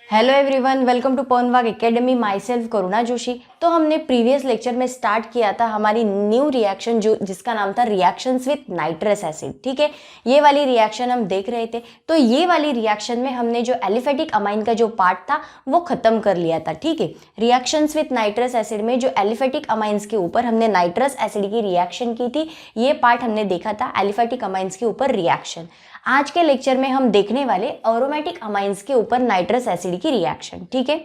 Hello everyone, welcome to पवनवाग academy. Myself Karuna Joshi. तो हमने प्रीवियस लेक्चर में स्टार्ट किया था हमारी न्यू रिएक्शन जिसका नाम था रिएक्शंस विथ नाइट्रस एसिड। ठीक है, ये वाली रिएक्शन हम देख रहे थे। तो ये वाली रिएक्शन में हमने जो एलिफेटिक अमाइन का जो पार्ट था वो खत्म कर लिया था। ठीक है, रिएक्शंस विथ नाइट्रस एसिड में जो एलिफेटिक अमाइंस के ऊपर हमने नाइट्रस एसिड की रिएक्शन की थी, ये पार्ट हमने देखा था एलिफेटिक अमाइंस के ऊपर रिएक्शन। आज के लेक्चर में हम देखने वाले एरोमेटिक अमाइंस के ऊपर नाइट्रस एसिड की रिएक्शन। ठीक है,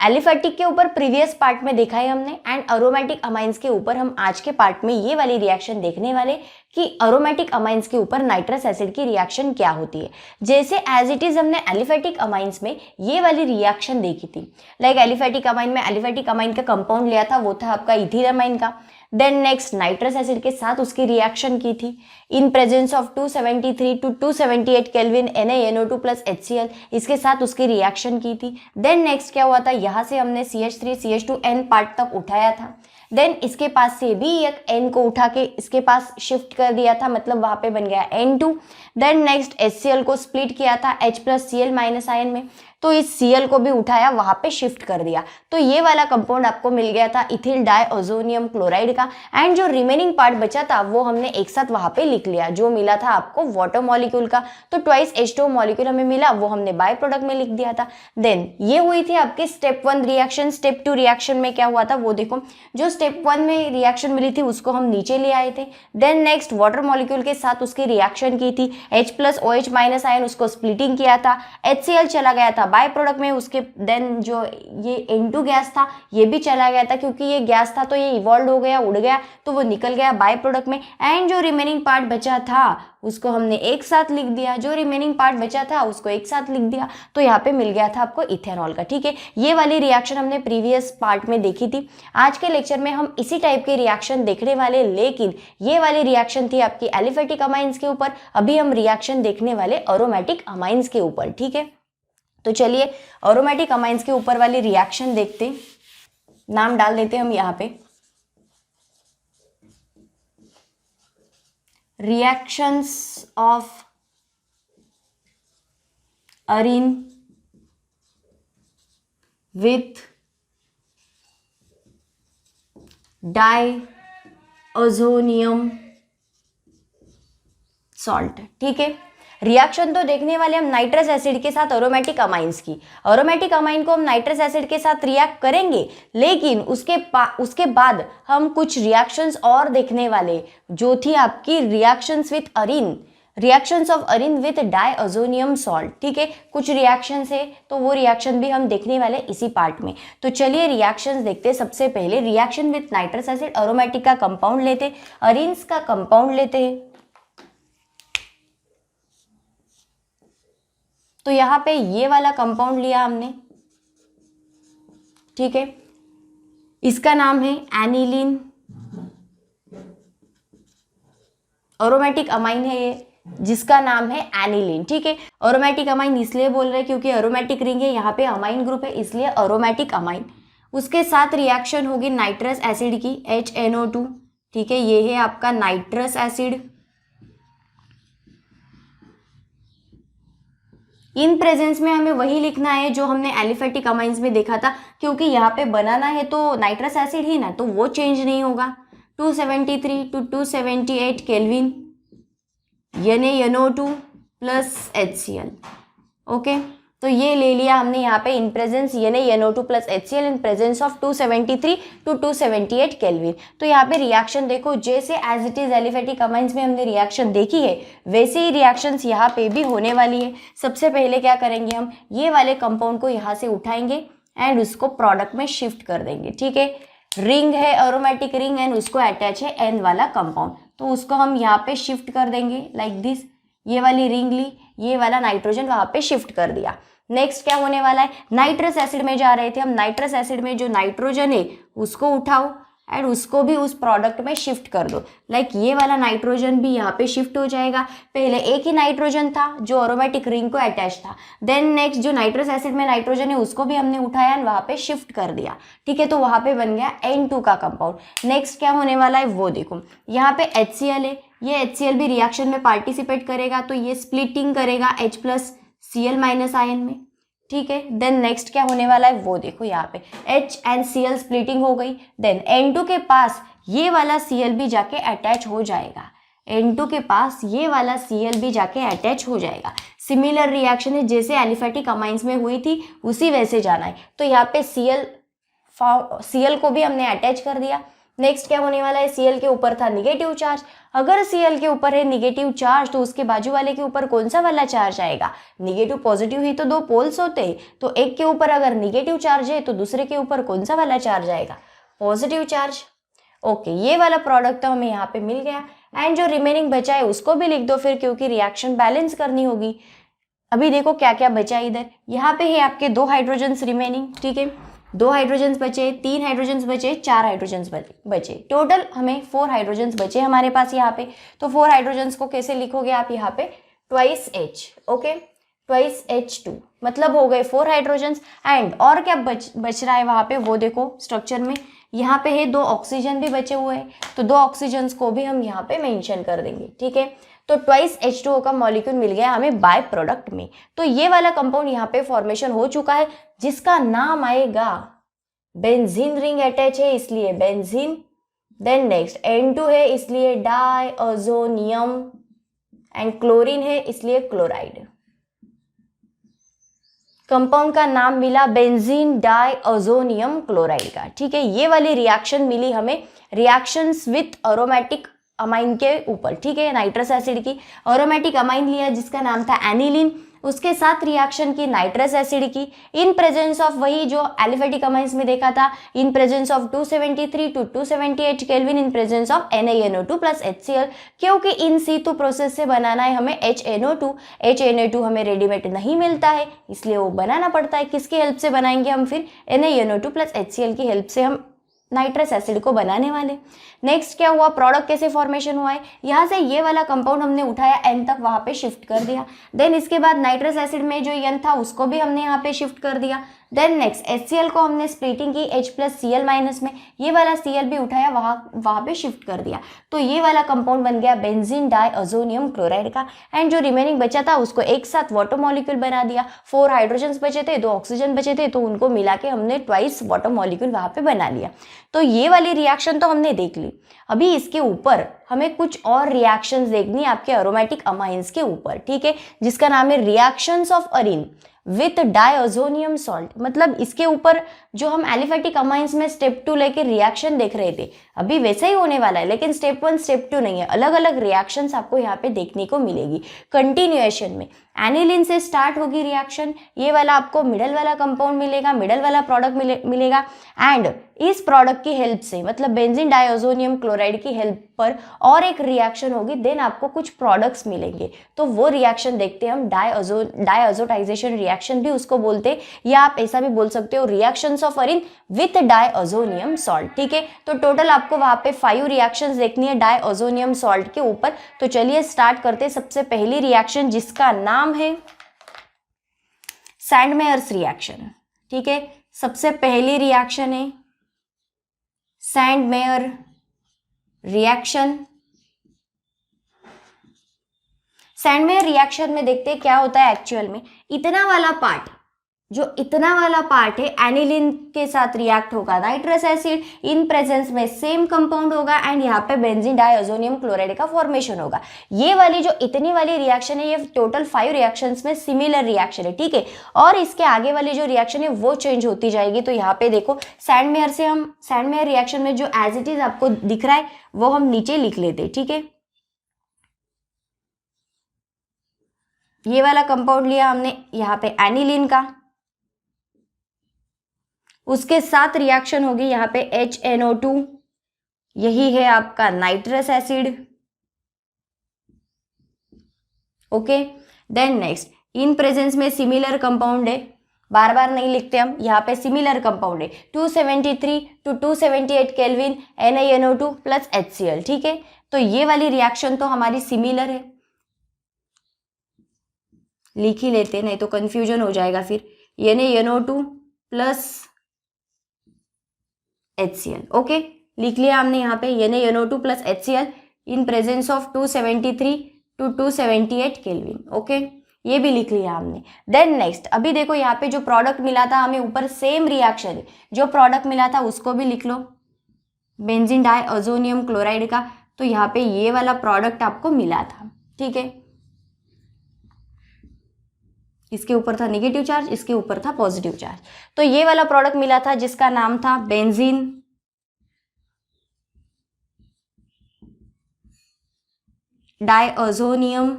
एलिफेटिक के ऊपर प्रीवियस पार्ट में देखा है हमने, एंड एरोमेटिक अमाइंस के ऊपर हम आज के पार्ट में ये वाली रिएक्शन देखने वाले कि एरोमेटिक अमाइंस के ऊपर नाइट्रस एसिड की रिएक्शन क्या होती है। जैसे एज इट इज हमने एलिफेटिक अमाइंस में ये वाली रिएक्शन देखी थी। लाइक एलिफेटिक अमाइन में एलिफेटिक अमाइन का कंपाउंड लिया था, वो था आपका इथिलामाइन का। देन नेक्स्ट नाइट्रस एसिड के साथ उसकी रिएक्शन की थी in presence of 273 to 278 kelvin NaNO2 plus HCl, इसके साथ उसकी रिएक्शन की थी। देन नेक्स्ट क्या हुआ था, यहाँ से हमने CH3CH2N पार्ट तक उठाया था। देन इसके पास से भी एक N को उठा के इसके पास शिफ्ट कर दिया था, मतलब वहाँ पे बन गया N2। देन नेक्स्ट HCl को स्प्लिट किया था H plus Cl minus ion में, तो इस Cl को भी उठाया वहाँ पे शिफ्ट कर दिया। तो ये वाला कंपाउंड आपको मिल गया था इथिल डाइओजोनियम क्लोराइड का। एंड जो रिमेनिंग पार्ट बचा था वो हमने एक साथ वहाँ पे लिख लिया, जो मिला था आपको वाटर मॉलिक्यूल का। तो ट्वाइस H2O मॉलिक्यूल हमें मिला, वो हमने बाय प्रोडक्ट में लिख दिया था। देन ये हुई थी आपकी स्टेप 1 रिएक्शन। स्टेप 2 रिएक्शन में क्या हुआ था वो देखो, जो स्टेप 1 में रिएक्शन मिली थी उसको हम नीचे ले आए थे। देन नेक्स्ट वाटर मॉलिक्यूल के साथ उसकी रिएक्शन की थी, H plus OH minus ion उसको स्प्लिटिंग किया था, HCl चला गया था बाय प्रोडक्ट में उसके। देन जो ये N2 गैस था ये भी चला गया था, क्योंकि ये गैस था तो ये इवॉल्व हो गया, उड़ गया, तो वो निकल गया बाय प्रोडक्ट में। एंड जो रिमेनिंग पार्ट बचा था उसको हमने एक साथ लिख दिया, जो रिमेनिंग पार्ट बचा था उसको एक साथ लिख दिया, तो यहाँ पे मिल गया था आपको इथेनॉल का। ठीक है, ये वाली रिएक्शन हमने प्रीवियस पार्ट में देखी थी। आज के लेक्चर में हम इसी टाइप की रिएक्शन देखने वाले, लेकिन ये वाली रिएक्शन थी आपकी एलिफेटिक अमाइंस के ऊपर। अभी हम रिएक्शन देखने वाले एरोमेटिक अमाइंस के ऊपर। ठीक है, तो चलिए एरोमेटिक अमाइंस के ऊपर वाली रिएक्शन देखते, नाम डाल देते हम यहाँ पे, reactions of arene with diazonium salt. ठीक है, रिएक्शन तो देखने वाले हम नाइट्रस एसिड के साथ एरोमेटिक अमाइंस की। एरोमेटिक अमाइन को हम नाइट्रस एसिड के साथ रिएक्ट करेंगे, लेकिन उसके बाद हम कुछ रिएक्शंस और देखने वाले, जो थी आपकी reactions with arene, reactions of arene with diazonium salt. ठीक है, कुछ रिएक्शंस है तो वो रिएक्शन भी हम देखने वाले इसी पार्ट में। तो चलिए रिएक्शंस देखते हैं। सबसे पहले reaction with nitrous acid, aromatic का कंपाउंड लेते, अरीन्स का कंपाउंड लेते हैं। तो यहाँ पे ये वाला कंपाउंड लिया हमने। ठीक है, इसका नाम है एनिलीन, एरोमेटिक अमाइन है ये, जिसका नाम है एनिलीन। ठीक है, एरोमेटिक अमाइन इसलिए बोल रहे हैं क्योंकि एरोमेटिक रिंग है, यहाँ पे अमाइन ग्रुप है, इसलिए एरोमेटिक अमाइन। उसके साथ रिएक्शन होगी नाइट्रस एसिड की, HNO2। ठीक है, ये है आपका नाइट्रस एसिड। इन प्रेजेंस में हमें वही लिखना है जो हमने एलिफेटिक अमाइंस में देखा था, क्योंकि यहाँ पे बनाना है तो नाइट्रस एसिड ही ना, तो वो चेंज नहीं होगा। 273 to 278 kelvin NaNO2 plus HCl। Okay, तो ये ले लिया हमने यहाँ पे in presence NaNO2 plus HCl in presence of 273 to 278 kelvin. तो यहाँ पे रिएक्शन देखो, जैसे as it is aliphatic amines में हमने रिएक्शन देखी है, वैसे ही रिएक्शंस यहाँ पे भी होने वाली है। सबसे पहले क्या करेंगे, हम ये वाले कंपाउंड को यहाँ से उठाएंगे एंड उसको प्रोडक्ट में शिफ्ट कर देंगे। ठीक है, रिंग है एरोमेटिक रिंग एंड उसको अटैच है N वाला कंपाउंड, तो उसको हम यहाँ पे शिफ्ट कर देंगे लाइक दिस। ये वाली रिंग ली, ये वाला नाइट्रोजन वहाँ पे शिफ्ट कर दिया। नेक्स्ट क्या होने वाला है, नाइट्रस एसिड में जा रहे थे हम, नाइट्रस एसिड में जो नाइट्रोजन है उसको उठाओ एंड उसको भी उस प्रोडक्ट में शिफ्ट कर दो। लाइक ये वाला नाइट्रोजन भी यहाँ पे शिफ्ट हो जाएगा। पहले एक ही नाइट्रोजन था जो एरोमेटिक रिंग को अटैच था, देन नेक्स्ट जो नाइट्रस एसिड में नाइट्रोजन है उसको भी हमने उठाया एंड वहाँ पे शिफ्ट कर दिया। ठीक है, तो वहाँ पे बन गया N2 का कंपाउंड। नेक्स्ट क्या होने वाला है वो देखो, यहाँ पे HCl है, ये HCl भी रिएक्शन में पार्टिसिपेट करेगा, तो ये स्प्लिटिंग करेगा H plus Cl minus ion में। ठीक है। देन नेक्स्ट क्या होने वाला है वो देखो, यहाँ पे HNCl स्प्लिटिंग हो गई। देन N2 के पास ये वाला Cl भी जाके अटैच हो जाएगा, N2 के पास ये वाला Cl भी जाके अटैच हो जाएगा। सिमिलर रिएक्शन है जैसे एलिफेटिक अमाइंस में हुई थी, उसी वैसे जाना है। तो यहाँ पे Cl को भी हमने अटैच कर दिया। नेक्स्ट क्या होने वाला है, Cl के ऊपर था निगेटिव चार्ज। अगर Cl के ऊपर है निगेटिव चार्ज तो उसके बाजू वाले के ऊपर कौन सा वाला चार्ज आएगा, निगेटिव पॉजिटिव ही तो दो पोल्स होते हैं, तो एक के ऊपर अगर निगेटिव चार्ज है तो दूसरे के ऊपर कौन सा वाला चार्ज आएगा, पॉजिटिव चार्ज। ओके, ये वाला प्रोडक्ट तो हमें यहाँ पे मिल गया। एंड जो रिमेनिंग बचा है उसको भी लिख दो फिर, क्योंकि रिएक्शन बैलेंस करनी होगी। अभी देखो क्या क्या बचा इधर, यहाँ पे है आपके 2 हाइड्रोजन्स रिमेनिंग, ठीक है। 2 हाइड्रोजन्स बचे, 3 हाइड्रोजन्स बचे, 4 हाइड्रोजन्स बचे, टोटल हमें 4 हाइड्रोजन्स बचे हमारे पास यहाँ पे। तो 4 हाइड्रोजन्स को कैसे लिखोगे आप यहाँ पे, twice H, okay, twice H2, मतलब हो गए 4 हाइड्रोजन्स। एंड और क्या बच रहा है वहाँ पे वो देखो स्ट्रक्चर में, यहाँ पे है 2 ऑक्सीजन भी बचे हुए हैं, तो 2 ऑक्सीजन्स को भी हम यहाँ पे मेंशन कर देंगे, ठीक है। तो ट्वाइस H2O का मॉलिक्यूल मिल गया हमें बाय प्रोडक्ट में। तो ये वाला कंपाउंड यहाँ पे फॉर्मेशन हो चुका है, जिसका नाम आएगा बेंजीन, रिंग अटैच है इसलिए बेंजीन। देन नेक्स्ट N2 है इसलिए डायअज़ोनियम, एंड क्लोरीन है इसलिए क्लोराइड। कंपाउंड का नाम मिला बेंजीन डायअज़ोनियम क्लोराइड का, ठीक है। ये वाली रिएक्शन मिली हमें रिएक्शंस विथ एरोमेटिक अमाइन के ऊपर, ठीक है। नाइट्रस एसिड की एरोमेटिक अमाइन लिया जिसका नाम था एनिलीन, उसके साथ रिएक्शन की नाइट्रस एसिड की, इन प्रेजेंस ऑफ वही जो एलिफेटिक अमाइंस में देखा था, इन presence of 273 to 278 kelvin, in presence of NaNO2 plus HCl। क्योंकि इन सीतु प्रोसेस से बनाना है हमें HNO2 हमें रेडीमेड नहीं मिलता है, इसलिए वो बनाना पड़ता है। किसकी हेल्प से बनाएंगे हम फिर, NaNO2 प्लस HCl की हेल्प से हम नाइट्रस एसिड को बनाने वाले। नेक्स्ट क्या हुआ, प्रोडक्ट कैसे फॉर्मेशन हुआ है, यहाँ से ये वाला कंपाउंड हमने उठाया N तक, वहाँ पे शिफ्ट कर दिया। देन इसके बाद नाइट्रस एसिड में जो N था उसको भी हमने यहाँ पे शिफ्ट कर दिया। देन नेक्स्ट HCl को हमने स्प्लिटिंग की H प्लस Cl माइनस में, ये वाला Cl भी उठाया वहाँ पे शिफ्ट कर दिया। तो ये वाला कंपाउंड बन गया बेंजीन डायअज़ोनियम क्लोराइड का। एंड जो रिमेनिंग बचा था उसको एक साथ वाटर मॉलिक्यूल बना दिया। 4 हाइड्रोजन्स बचे थे, 2 ऑक्सीजन बचे थे, तो उनको मिला के हमने ट्वाइस वाटर मॉलिक्यूल वहाँ पे बना लिया। तो ये वाली रिएक्शन तो हमने देख ली। अभी इसके ऊपर हमें कुछ और रिएक्शंस देखनी है आपके एरोमेटिक अमाइंस के ऊपर, ठीक है, जिसका नाम है reactions of arene with diazonium salt. मतलब इसके ऊपर जो हम एलिफेटिक अमाइंस में स्टेप 2 लेके रिएक्शन देख रहे थे, अभी वैसा ही होने वाला है, लेकिन स्टेप 1 स्टेप 2 नहीं है, अलग अलग रिएक्शंस आपको यहाँ पे देखने को मिलेगी कंटिन्यूएशन में। एनिलीन से स्टार्ट होगी रिएक्शन, ये वाला आपको मिडल वाला कंपाउंड मिलेगा, मिडल वाला प्रोडक्ट मिलेगा। एंड इस प्रोडक्ट की हेल्प से, मतलब बेंजीन डायअज़ोनियम क्लोराइड की हेल्प पर और एक रिएक्शन होगी, देन आपको कुछ प्रोडक्ट्स मिलेंगे। तो वो रिएक्शन देखते हैं हम, डायअज़ोटाइजेशन रिएक्शन भी उसको बोलते हैं, या आप ऐसा भी बोल सकते हो reactions of arene with diazonium salt, ठीक है। तो टोटल आपको वहाँ पे 5 रिएक्शंस देखनी है डायअज़ोनियम सॉल्ट के ऊपर। तो चलिए स्टार्ट करते हैं। सबसे पहली रिएक्शन जिसका नाम है सैंडमेयर्स रिएक्शन, ठीक है। सबसे पहली रिएक्शन है सैंडमेयर रिएक्शन। सैंडमेयर रिएक्शन में देखते हैं क्या होता है एक्चुअल में। इतना वाला पार्ट है एनिलीन के साथ रिएक्ट होगा नाइट्रस एसिड, इन प्रेजेंस में सेम कंपाउंड होगा, एंड यहाँ पे बेंजीन डायअज़ोनियम क्लोराइड का फॉर्मेशन होगा। ये वाली जो इतनी वाली रिएक्शन है, ये टोटल 5 रिएक्शंस में सिमिलर रिएक्शन है, ठीक है। और इसके आगे वाली जो रिएक्शन है वो चेंज होती जाएगी। तो यहाँ पे देखो सैंडमेयर रिएक्शन में जो एज इट इज आपको दिख रहा है वो हम नीचे लिख लेते, ठीक है। ये वाला कंपाउंड लिया हमने यहाँ पे एनिलीन का, उसके साथ रिएक्शन होगी यहाँ पे HNO2, यही है आपका nitrous acid, okay. Then next in presence में सिमिलर कंपाउंड है, बार बार नहीं लिखते हम, यहाँ पे सिमिलर कंपाउंड है 273 to 278 kelvin, NaNO2 plus HCl, ठीक है। तो ये वाली रिएक्शन तो हमारी सिमिलर है, लिख ही लेते नहीं तो कंफ्यूजन हो जाएगा फिर। NaNO2 प्लस HCl, ओके, लिख लिया हमने यहाँ पे NaNO2 plus HCl in presence of 273 to 278 kelvin, okay. ये भी लिख लिया हमने। देन नेक्स्ट, अभी देखो यहाँ पे जो प्रोडक्ट मिला था हमें ऊपर, सेम रिएक्शन है, जो प्रोडक्ट मिला था उसको भी लिख लो, बेंजीन डाइअज़ोनियम क्लोराइड का। तो यहाँ पे ये वाला प्रोडक्ट आपको मिला था, ठीक है। इसके ऊपर था नेगेटिव चार्ज, इसके ऊपर था पॉजिटिव चार्ज। तो ये वाला प्रोडक्ट मिला था जिसका नाम था बेंजीन डाइअज़ोनियम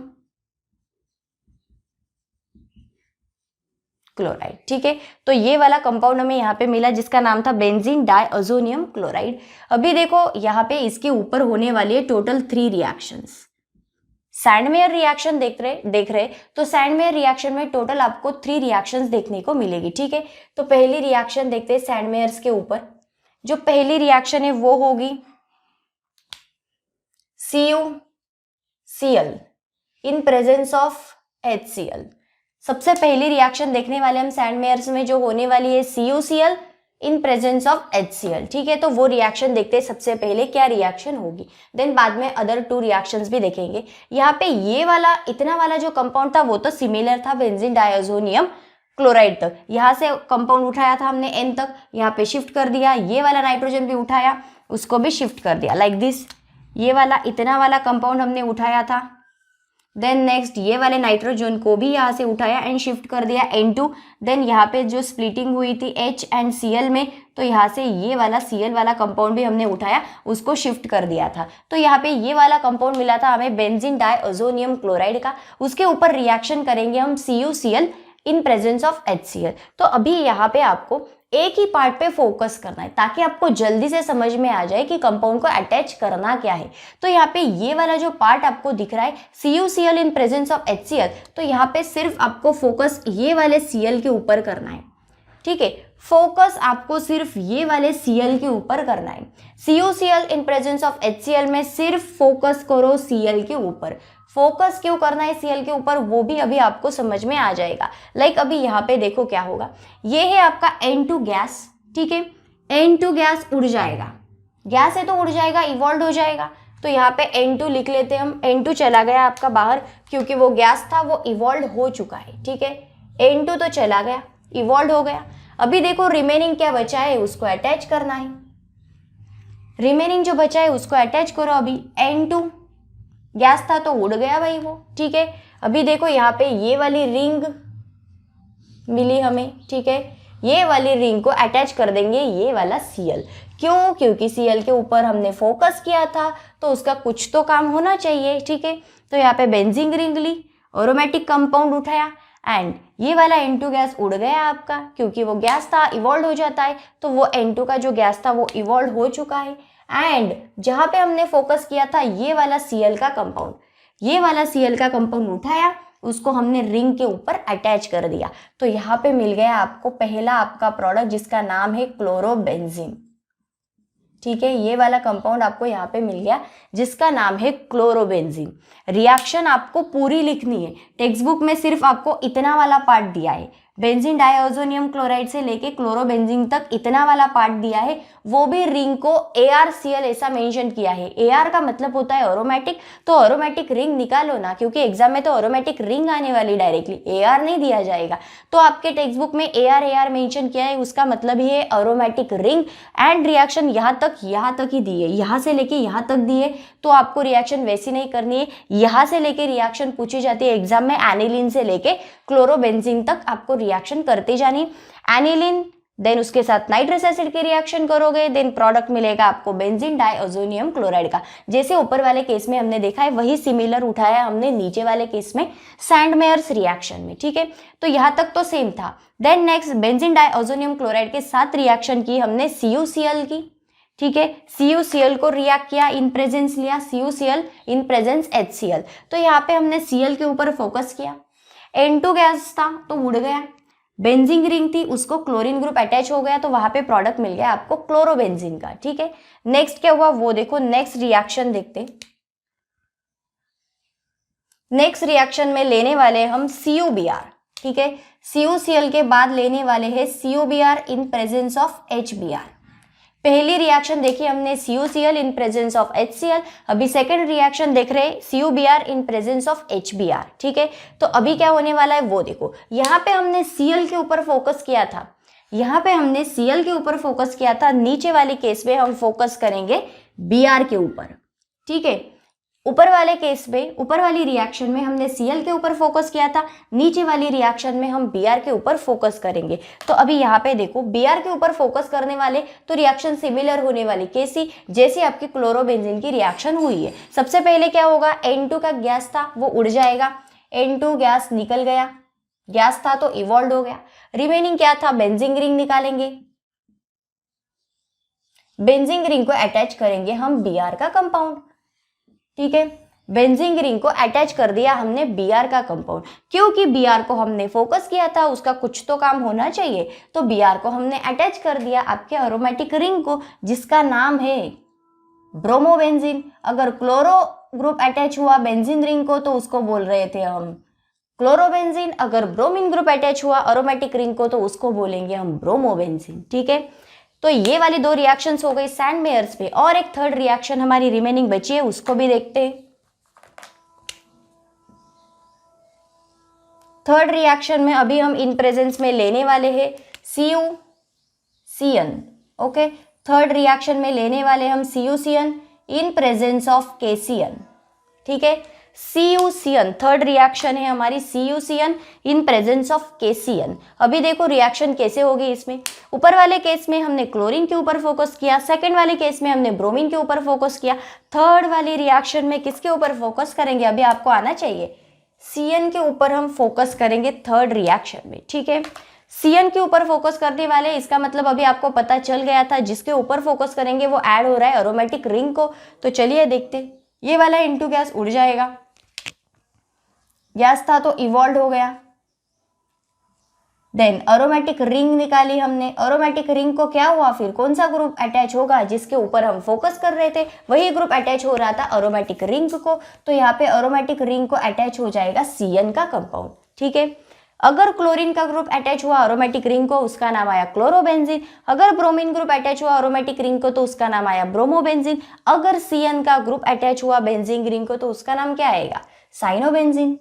क्लोराइड, ठीक है। तो ये वाला कंपाउंड हमें यहाँ पे मिला जिसका नाम था बेंजीन डाइअज़ोनियम क्लोराइड। अभी देखो यहाँ पे इसके ऊपर होने वाली है टोटल 3 रिएक्शंस। सैंडमेयर रिएक्शन देख रहे तो सैंडमेयर रिएक्शन में टोटल आपको 3 रिएक्शंस देखने को मिलेगी, ठीक है। तो पहली रिएक्शन देखते हैं सैंडमेयर्स के ऊपर। जो पहली रिएक्शन है वो होगी CuCl in presence of HCl। सबसे पहली रिएक्शन देखने वाले हम सैंडमेयर्स में जो होने वाली है CuCl in presence of HCl, ठीक है। तो वो रिएक्शन देखते हैं सबसे पहले क्या रिएक्शन होगी, देन बाद में अदर 2 रिएक्शंस भी देखेंगे। यहाँ पे ये वाला इतना वाला जो कंपाउंड था वो तो सिमिलर था बेंजीन डाइअज़ोनियम क्लोराइड तक, यहाँ से कंपाउंड उठाया था हमने N तक, यहाँ पे शिफ्ट कर दिया, ये वाला नाइट्रोजन भी उठाया उसको भी शिफ्ट कर दिया लाइक दिस। ये वाला इतना वाला कंपाउंड हमने उठाया था, देन नेक्स्ट ये वाले नाइट्रोजन को भी यहाँ से उठाया एंड शिफ्ट कर दिया N2। देन यहाँ पे जो स्प्लिटिंग हुई थी H एंड Cl में, तो यहाँ से ये वाला Cl वाला कंपाउंड भी हमने उठाया, उसको शिफ्ट कर दिया था। तो यहाँ पे ये वाला कंपाउंड मिला था हमें बेंजीन डाइअज़ोनियम क्लोराइड का। उसके ऊपर रिएक्शन करेंगे हम CuCl in presence of HCl। तो अभी यहाँ पे आपको एक ही पार्ट पे फोकस करना है ताकि आपको जल्दी से समझ में आ जाए कि कंपाउंड को अटैच करना क्या है। तो यहाँ पे ये वाला जो पार्ट आपको दिख रहा है CuCl in presence of HCl, तो यहाँ पे सिर्फ आपको फोकस ये वाले Cl के ऊपर करना है, ठीक है। फोकस आपको सिर्फ ये वाले Cl के ऊपर करना है। CuCl in presence of HCl में सिर्फ फोकस करो Cl के ऊपर। फोकस क्यों करना है Cl के ऊपर वो भी अभी आपको समझ में आ जाएगा। लाइक अभी यहाँ पे देखो क्या होगा, ये है आपका N2 गैस, ठीक है। N2 गैस उड़ जाएगा, गैस है तो उड़ जाएगा, इवॉल्व हो जाएगा। तो यहाँ पे N2 लिख लेते हैं हम। N2 चला गया आपका बाहर क्योंकि वो गैस था वो इवॉल्व हो चुका है, ठीक है। N2 तो चला गया, इवॉल्व हो गया। अभी देखो रिमेनिंग क्या बचा है, उसको अटैच करना है। रिमेनिंग जो बचा है उसको अटैच करो। अभी N2 गैस था तो उड़ गया भाई वो, ठीक है। अभी देखो यहाँ पे ये वाली रिंग मिली हमें, ठीक है। ये वाली रिंग को अटैच कर देंगे ये वाला Cl। क्यों? क्योंकि Cl के ऊपर हमने फोकस किया था तो उसका कुछ तो काम होना चाहिए, ठीक है। तो यहाँ पे बेंजीन रिंग ली, एरोमेटिक कंपाउंड उठाया एंड ये वाला N2 गैस उड़ गया आपका, क्योंकि वो गैस था इवॉल्व हो जाता है। तो वो N2 का जो गैस था वो इवॉल्व हो चुका है एंड जहाँ पे हमने फोकस किया था ये वाला Cl का कंपाउंड, ये वाला Cl का कंपाउंड उठाया, उसको हमने रिंग के ऊपर अटैच कर दिया। तो यहाँ पे मिल गया आपको पहला आपका प्रोडक्ट जिसका नाम है क्लोरोबेंजीन, ठीक है। ये वाला कंपाउंड आपको यहाँ पे मिल गया जिसका नाम है क्लोरोबेंजीन। रिएक्शन आपको पूरी लिखनी है, टेक्स्ट बुक में सिर्फ आपको इतना वाला पार्ट दिया है, बेंजीन डाइअज़ोनियम क्लोराइड से लेके क्लोरोबेंजीन तक इतना वाला पार्ट दिया है, वो भी रिंग को ArCl ऐसा मेंशन किया है। Ar का मतलब होता है एरोमेटिक, तो एरोमेटिक रिंग निकालो ना, क्योंकि एग्जाम में तो एरोमेटिक रिंग आने वाली डायरेक्टली, Ar नहीं दिया जाएगा। तो आपके टेक्स्ट बुक में Ar मेंशन किया है, उसका मतलब ही है एरोमेटिक रिंग। एंड रिएक्शन यहाँ तक ही दी है, यहाँ से लेके यहाँ तक दी है। तो आपको रिएक्शन वैसी नहीं करनी है, यहाँ से लेके रिएक्शन पूछी जाती है एग्जाम में, एनिलीन से लेके क्लोरोबेंजीन तक आपको रिएक्शन करते जानी। एनिलीन देन उसके साथ नाइट्रस एसिड की रिएक्शन करोगे, देन प्रोडक्ट मिलेगा आपको बेंजीन डाइअज़ोनियम क्लोराइड का। जैसे ऊपर वाले केस में हमने देखा है वही सिमिलर उठाया हमने नीचे वाले केस में सैंडमेयर्स रिएक्शन में, ठीक है। तो यहाँ तक तो सेम था। Then next benzene diazonium chloride के साथ रिएक्शन की हमने CuCl की, ठीक है। CuCl को रिएक्ट किया, इन प्रेजेंस लिया CuCl इन प्रेजेंस HCl। तो यहाँ पे हमने Cl के ऊपर फोकस किया, N2 गैस था तो उड़ गया, बेंजीन रिंग थी उसको क्लोरीन ग्रुप अटैच हो गया, तो वहां पे प्रोडक्ट मिल गया आपको क्लोरोबेंजीन का, ठीक है। नेक्स्ट क्या हुआ वो देखो, नेक्स्ट रिएक्शन देखते। नेक्स्ट रिएक्शन में लेने वाले हम CuBr, ठीक है। CuCl के बाद लेने वाले हैं CuBr in presence of HBr। पहली रिएक्शन देखी हमने CuCl in presence of HCl। अभी सेकंड रिएक्शन देख रहे हैं CuBr in presence of HBr। ठीक है, तो अभी क्या होने वाला है वो देखो। यहाँ पे हमने Cl के ऊपर फोकस किया था, यहाँ पे हमने Cl के ऊपर फोकस किया था, नीचे वाले केस में हम फोकस करेंगे Br के ऊपर। ठीक है, ऊपर वाले केस में, ऊपर वाली रिएक्शन में हमने Cl के ऊपर फोकस किया था, नीचे वाली रिएक्शन में हम Br के ऊपर फोकस करेंगे। तो अभी यहाँ पे देखो Br के ऊपर फोकस करने वाले तो रिएक्शन सिमिलर होने वाली, कैसी? जैसी आपकी क्लोरोबेंजीन की रिएक्शन हुई है। सबसे पहले क्या होगा, N2 का गैस था वो उड़ जाएगा, N2 गैस निकल गया, गैस था तो इवॉल्व हो गया। रिमेनिंग क्या था, बेंजीन रिंग निकालेंगे, बेंजीन रिंग को अटैच करेंगे हम Br का कंपाउंड। ठीक है, बेंजीन रिंग को अटैच कर दिया हमने Br का कंपाउंड, क्योंकि Br को हमने फोकस किया था, उसका कुछ तो काम होना चाहिए, तो Br को हमने अटैच कर दिया आपके एरोमेटिक रिंग को, जिसका नाम है ब्रोमोबेंजीन। अगर क्लोरो ग्रुप अटैच हुआ बेंजीन रिंग को तो उसको बोल रहे थे हम क्लोरोबेंजीन, अगर ब्रोमीन ग्रुप अटैच हुआ एरोमेटिक रिंग को तो उसको बोलेंगे हम ब्रोमोबेंजीन। ठीक है, तो ये वाली दो रिएक्शंस हो गई सैंड मेयर्स पे, और एक थर्ड रिएक्शन हमारी रिमेनिंग बची है, उसको भी देखते हैं। थर्ड रिएक्शन में अभी हम इन प्रेजेंस में लेने वाले हैं CuCN। ओके, थर्ड रिएक्शन में लेने वाले हम CuCN in presence of KCN। ठीक है, CuCN थर्ड रिएक्शन है हमारी, CuCN in presence of KCN। अभी देखो रिएक्शन कैसे होगी इसमें। ऊपर वाले केस में हमने क्लोरीन के ऊपर फोकस किया, सेकंड वाले केस में हमने ब्रोमीन के ऊपर फोकस किया, थर्ड वाली रिएक्शन में किसके ऊपर फोकस करेंगे, अभी आपको आना चाहिए, CN के ऊपर हम फोकस करेंगे थर्ड रिएक्शन में। ठीक है, CN के ऊपर फोकस करने वाले, इसका मतलब अभी आपको पता चल गया था, जिसके ऊपर फोकस करेंगे वो ऐड हो रहा है एरोमेटिक रिंग को। तो चलिए देखते, ये वाला इनटू गैस उड़ जाएगा, गैस था तो इवॉल्व हो गया। देन एरोमेटिक रिंग निकाली हमने, एरोमेटिक रिंग को क्या हुआ, फिर कौन सा ग्रुप अटैच होगा, जिसके ऊपर हम फोकस कर रहे थे वही ग्रुप अटैच हो रहा था एरोमेटिक रिंग को, तो यहाँ पे एरोमेटिक रिंग को अटैच हो जाएगा CN का कंपाउंड। ठीक है, अगर क्लोरीन का ग्रुप अटैच हुआ एरोमेटिक रिंग को, उसका नाम आया क्लोरोबेंजीन। अगर ब्रोमीन ग्रुप अटैच हुआ एरोमेटिक रिंग को तो उसका नाम आया ब्रोमोबेंजीन। अगर CN का ग्रुप अटैच हुआ बेंजीन रिंग को तो उसका नाम क्या आएगा, साइनोबेंजीन।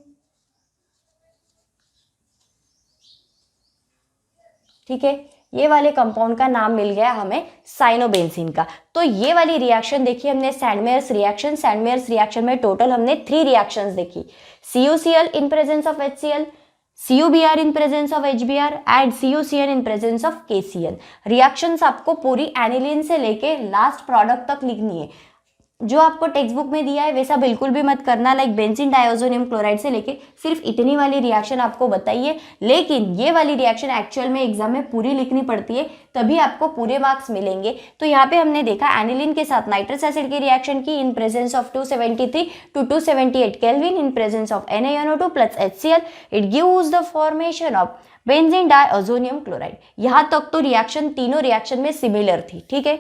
ठीक है, ये वाले कंपाउंड का नाम मिल गया हमें साइनोबेंजीन का। तो ये वाली रिएक्शन देखी हमने Sandmeyer's reaction. Sandmeyer's reaction में टोटल हमने 3 रिएक्शंस देखी, CuCl in presence of HCl, CuBr in presence of HBr and CuCN in presence of KCN। Reactions आपको पूरी एनिलीन से लेके लास्ट प्रोडक्ट तक लिखनी है। जो आपको टेक्स्ट बुक में दिया है वैसा बिल्कुल भी मत करना, लाइक बेंजीन डाइओजोनियम क्लोराइड से लेके सिर्फ इतनी वाली रिएक्शन आपको बताइए, लेकिन ये वाली रिएक्शन एक्चुअल में एग्जाम में पूरी लिखनी पड़ती है, तभी आपको पूरे मार्क्स मिलेंगे। तो यहाँ पे हमने देखा एनिलीन के साथ नाइट्रस एसिड की रिएक्शन की in presence of 273 to 278 kelvin in presence of NaNO2 plus HCl, it gives the formation of benzene diazonium chloride. यहाँ तक तो रिएक्शन तीनों रिएक्शन में सिमिलर थी। ठीक है,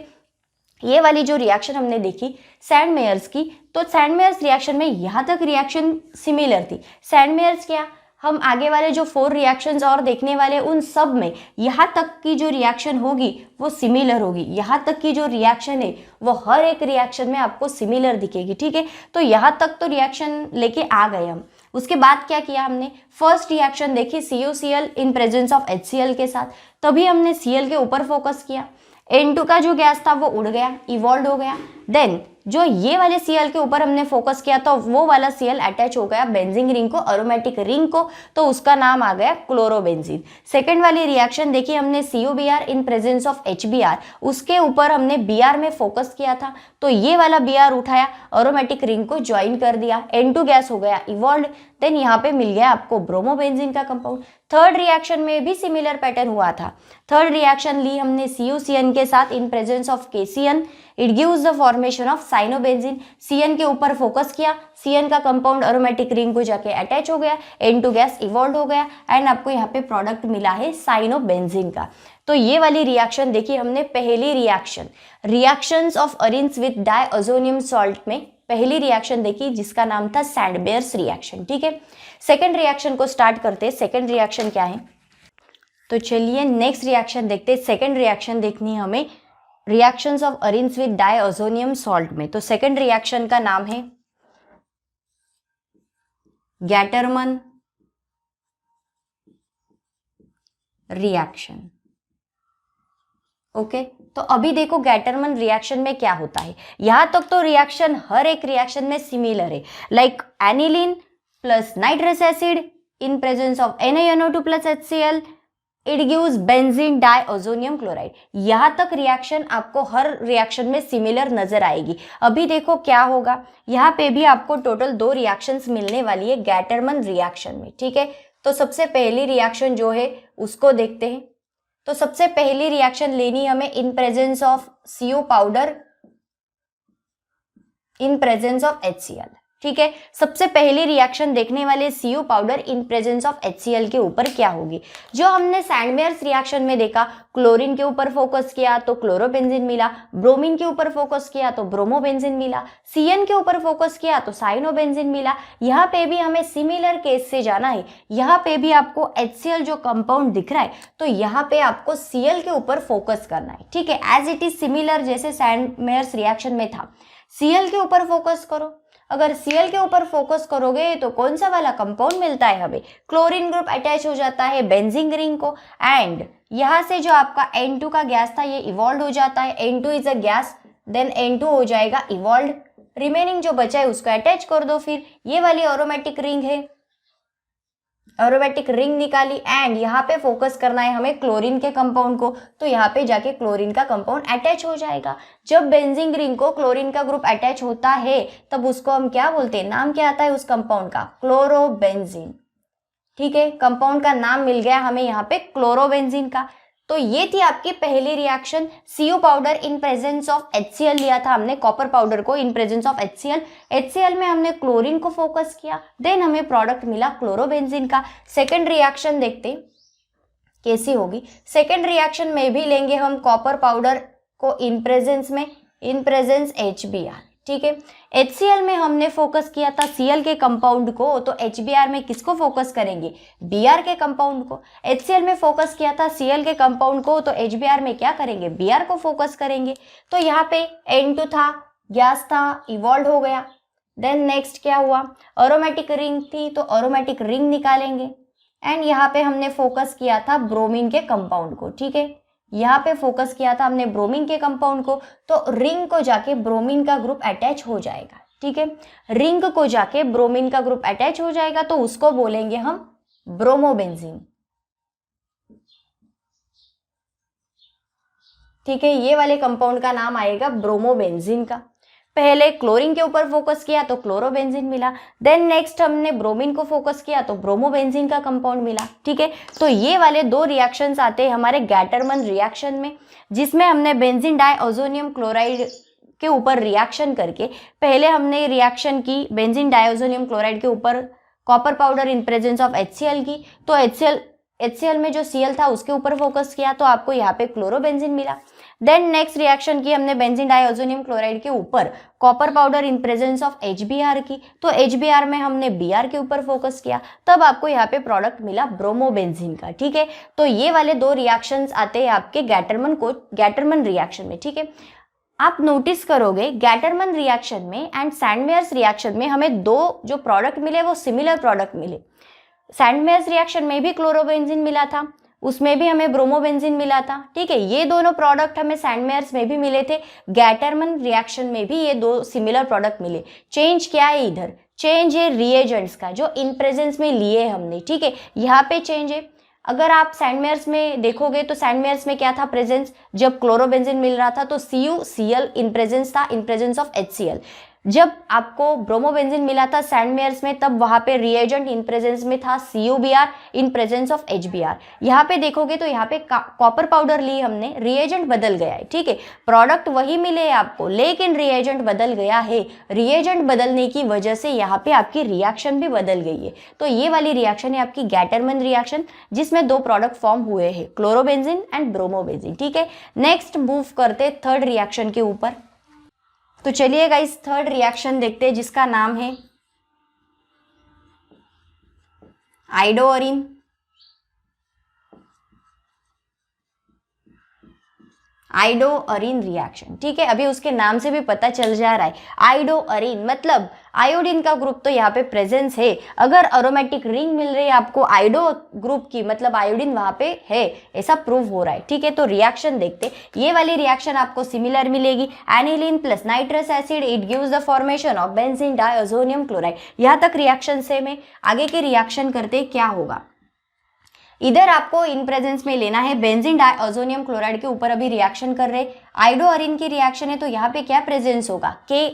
ये वाली जो रिएक्शन हमने देखी सैंड मेयर्स की, तो सैंड मेयर्स रिएक्शन में यहाँ तक रिएक्शन सिमिलर थी। सैंड मेयर्स क्या, हम आगे वाले जो 4 रिएक्शंस और देखने वाले उन सब में यहाँ तक की जो रिएक्शन होगी वो सिमिलर होगी। यहाँ तक की जो रिएक्शन है वो हर एक रिएक्शन में आपको सिमिलर दिखेगी। ठीक है, तो यहाँ तक तो रिएक्शन लेके आ गए हम। उसके बाद क्या किया हमने, फर्स्ट रिएक्शन देखी CuCl in presence of HCl के साथ, तभी हमने Cl के ऊपर फोकस किया। N2 का जो गैस था वो उड़ गया, इवॉल्व हो गया। देन जो ये वाले Cl के ऊपर हमने फोकस किया तो वो वाला Cl अटैच हो गया बेंजीन रिंग को, एरोमेटिक रिंग को, तो उसका नाम आ गया क्लोरोबेंजीन। सेकेंड वाली रिएक्शन देखी हमने CuBr in presence of HBr, उसके ऊपर हमने Br में फोकस किया था, तो ये वाला Br उठाया, एरोमेटिक रिंग को ज्वाइन कर दिया, N2 गैस हो गया इवॉल्व। देन यहाँ पे मिल गया आपको ब्रोमोबेंजीन का कंपाउंड। थर्ड रिएक्शन में भी सिमिलर पैटर्न हुआ था। थर्ड रिएक्शन ली हमने CuCN के साथ इन presence of KCN, it gives the formation of cyanobenzene. CN के ऊपर फोकस किया, CN का कंपाउंड एरोमेटिक रिंग को जाके अटैच हो गया, N2 गैस इवॉल्व हो गया एंड आपको यहाँ पे प्रोडक्ट मिला है साइनोबेंजीन का। तो ये वाली रिएक्शन देखी हमने पहली reaction, reactions of arenes with diazonium salt में पहली रिएक्शन देखी जिसका नाम था सैंड मेयर्स रिएक्शन। ठीक है, सेकेंड रिएक्शन को स्टार्ट करते हैं। सेकेंड रिएक्शन क्या है, तो चलिए नेक्स्ट रिएक्शन देखते हैं। सेकेंड रिएक्शन देखनी है हमें reactions of arenes with diazonium salt में, तो सेकंड रिएक्शन का नाम है गैटरमन रिएक्शन। ओके, तो अभी देखो गैटरमन रिएक्शन में क्या होता है। यहां तक तो रिएक्शन हर एक रिएक्शन में सिमिलर है, like aniline plus nitrous acid in presence of NaNO2 plus HCl it gives benzene diazonium chloride. यहां तक रिएक्शन आपको हर रिएक्शन में सिमिलर नजर आएगी। अभी देखो क्या होगा, यहाँ पे भी आपको टोटल 2 रिएक्शंस मिलने वाली है गैटरमन रिएक्शन में, ठीक है। तो सबसे पहली रिएक्शन जो है उसको देखते हैं। तो सबसे पहली रिएक्शन लेनी हमें इन presence of CO powder in presence of HCl, ठीक है। सबसे पहली रिएक्शन देखने वाले CO powder in presence of HCl के ऊपर क्या होगी। जो हमने सैंडमेयर्स रिएक्शन में देखा, क्लोरीन के ऊपर फोकस किया तो क्लोरोबेंजीन मिला, ब्रोमीन के ऊपर फोकस किया तो ब्रोमोबेंजीन मिला, CN के ऊपर फोकस किया तो साइनोबेंजीन मिला। यहाँ पे भी हमें सिमिलर केस से जाना है। यहाँ पे भी आपको HCl जो कंपाउंड दिख रहा है तो यहाँ पे आपको Cl के ऊपर फोकस करना है, ठीक है। एज इट इज सिमिलर जैसे सैंडमेयर्स रिएक्शन में था, Cl के ऊपर फोकस करो। अगर Cl के ऊपर फोकस करोगे तो कौन सा वाला कंपाउंड मिलता है हमें, क्लोरीन ग्रुप अटैच हो जाता है बेंजीन रिंग को, एंड यहाँ से जो आपका N2 का गैस था ये इवॉल्व हो जाता है। N2 is a gas, then N2 हो जाएगा इवॉल्व, रिमेनिंग जो बचा है उसको अटैच कर दो। फिर ये वाली एरोमेटिक रिंग है, एरोमेटिक रिंग निकाली, एंड यहाँ पे फोकस करना है हमें क्लोरीन के कंपाउंड को, तो यहाँ पे जाके क्लोरीन का कंपाउंड अटैच हो जाएगा। जब बेंजीन रिंग को क्लोरीन का ग्रुप अटैच होता है तब उसको हम क्या बोलते हैं, नाम क्या आता है उस कंपाउंड का, क्लोरोबेंजीन, ठीक है। कंपाउंड का नाम मिल गया हमें यहाँ पे क्लोरोबेंजीन का। तो ये थी आपकी पहली reaction, CO powder in presence of HCl लिया था हमने, कॉपर पाउडर को इन प्रेजेंस ऑफ HCl। HCl में हमने क्लोरीन को फोकस किया, देन हमें प्रोडक्ट मिला क्लोरोबेंजीन का। सेकंड रिएक्शन देखते कैसी होगी। सेकंड रिएक्शन में भी लेंगे हम कॉपर पाउडर को इन प्रेजेंस में, इन प्रेजेंस HBr, ठीक है। HCl में हमने फोकस किया था Cl के कंपाउंड को, तो HBr में किसको फोकस करेंगे, Br के कंपाउंड को। HCl में फोकस किया था Cl के कंपाउंड को, तो HBr में क्या करेंगे, Br को फोकस करेंगे। तो यहाँ पे N2 था, गैस था, इवॉल्व हो गया। देन नेक्स्ट क्या हुआ, एरोमेटिक रिंग थी तो एरोमेटिक रिंग निकालेंगे, एंड यहाँ पे हमने फोकस किया था ब्रोमीन के कंपाउंड को, ठीक है। यहाँ पे फोकस किया था हमने ब्रोमीन के कंपाउंड को, तो रिंग को जाके ब्रोमीन का ग्रुप अटैच हो जाएगा, ठीक है। रिंग को जाके ब्रोमीन का ग्रुप अटैच हो जाएगा तो उसको बोलेंगे हम ब्रोमोबेंजीन, ठीक है। ये वाले कंपाउंड का नाम आएगा ब्रोमोबेंजीन का। पहले क्लोरीन के ऊपर फोकस किया तो क्लोरोबेंजीन मिला, देन नेक्स्ट हमने ब्रोमीन को फोकस किया तो ब्रोमोबेंजीन का कंपाउंड मिला, ठीक है। तो ये वाले 2 रिएक्शंस आते हैं हमारे गैटरमन रिएक्शन में, जिसमें हमने बेंजीन डाइओजोनियम क्लोराइड के ऊपर रिएक्शन करके, पहले हमने रिएक्शन की बेंजीन डाइओजोनियम क्लोराइड के ऊपर copper powder in presence of HCl की, तो HCl में जो Cl था उसके ऊपर फोकस किया तो आपको यहाँ पे क्लोरोबेंजीन मिला। देन नेक्स्ट रिएक्शन की हमने बेंजीन डाइओजोनियम क्लोराइड के ऊपर copper powder in presence of HBr की, तो HBr में हमने Br के ऊपर फोकस किया, तब आपको यहाँ पे प्रोडक्ट मिला ब्रोमोबेंजीन का, ठीक है। तो ये वाले 2 रिएक्शंस आते हैं आपके गैटरमन रिएक्शन में, ठीक है। आप नोटिस करोगे गैटरमन रिएक्शन में एंड सैंडमेयर्स रिएक्शन में हमें 2 जो प्रोडक्ट मिले वो सिमिलर प्रोडक्ट मिले। सैंडमेयर्स रिएक्शन में भी क्लोरोबेंजीन मिला था, उसमें भी हमें ब्रोमोबेंजीन मिला था, ठीक है। ये दोनों प्रोडक्ट हमें सैंडमेयर्स में भी मिले थे, गैटरमन रिएक्शन में भी ये 2 सिमिलर प्रोडक्ट मिले। चेंज क्या है इधर, चेंज है रिएजेंट्स का, जो इन प्रेजेंस में लिए हमने, ठीक है। यहाँ पे चेंज है। अगर आप सैंडमेयर्स में देखोगे तो सैंडमेयर्स में क्या था प्रेजेंस, जब क्लोरोबेंजीन मिल रहा था तो CuCl इन प्रेजेंस था, इन प्रेजेंस ऑफ HCl। जब आपको ब्रोमोबेंजीन मिला था सैंडमेयर्स में तब वहां पे रिएजेंट इन प्रेजेंस में था CuBr in presence of HBr। यहाँ पे देखोगे तो यहाँ पे कॉपर पाउडर ली हमने, रिएजेंट बदल गया है, ठीक है। प्रोडक्ट वही मिले है आपको लेकिन रिएजेंट बदल गया है। रिएजेंट बदलने की वजह से यहाँ पे आपकी रिएक्शन भी बदल गई है। तो ये वाली रिएक्शन है आपकी गैटरमन रिएक्शन, जिसमें 2 प्रोडक्ट फॉर्म हुए हैं, क्लोरोबेंजीन एंड ब्रोमोबेंजीन, ठीक है। नेक्स्ट मूव करते थर्ड रिएक्शन के ऊपर। तो चलिए गाइस थर्ड रिएक्शन देखते हैं जिसका नाम है आयोडो-अरीन रिएक्शन, ठीक है। अभी उसके नाम से भी पता चल जा रहा है, आयोडो-अरीन मतलब आयोडीन का ग्रुप तो यहाँ पे प्रेजेंस है। अगर अरोमेटिक रिंग मिल रही है आपको आयोडो ग्रुप की, मतलब आयोडीन वहां पे है, ऐसा प्रूव हो रहा है, ठीक है। तो रिएक्शन देखते, ये वाली रिएक्शन आपको सिमिलर मिलेगी, aniline plus nitrous acid, it gives the formation of benzene diazonium chloride. यहाँ तक रिएक्शन सेम है। आगे के रिएक्शन करते क्या होगा, इधर आपको इन प्रेजेंस में लेना है बेंजीन डाइअज़ोनियम क्लोराइड के ऊपर अभी रिएक्शन कर रहे, आयोडो-अरीन की रिएक्शन है, तो यहाँ पे क्या प्रेजेंस होगा, Ki,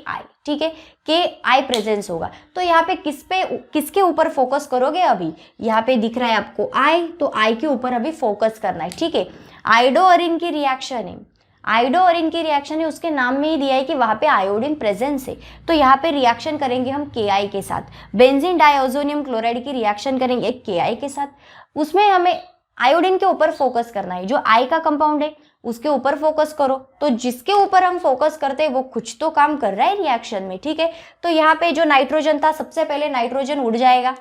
ठीक है, Ki प्रेजेंस होगा। तो यहाँ पे किसके ऊपर फोकस करोगे, अभी यहाँ पे दिख रहा है आपको I, तो I के ऊपर अभी फोकस करना है, ठीक है। आयोडो-अरीन की रिएक्शन है, आयोडो-अरीन की रिएक्शन है, उसके नाम में ही दिया है कि वहां पे आयोडीन प्रेजेंस है, तो यहाँ पे रिएक्शन करेंगे हम Ki के साथ, बेंजीन डाइअज़ोनियम क्लोराइड की रिएक्शन करेंगे Ki के साथ। उसमें हमें आयोडीन के ऊपर फोकस करना है, जो I का कंपाउंड है उसके ऊपर फोकस करो, तो जिसके ऊपर हम फोकस करते हैं वो कुछ तो काम कर रहा है रिएक्शन में, ठीक है। तो यहाँ पे जो नाइट्रोजन था, सबसे पहले नाइट्रोजन उड़ जाएगा,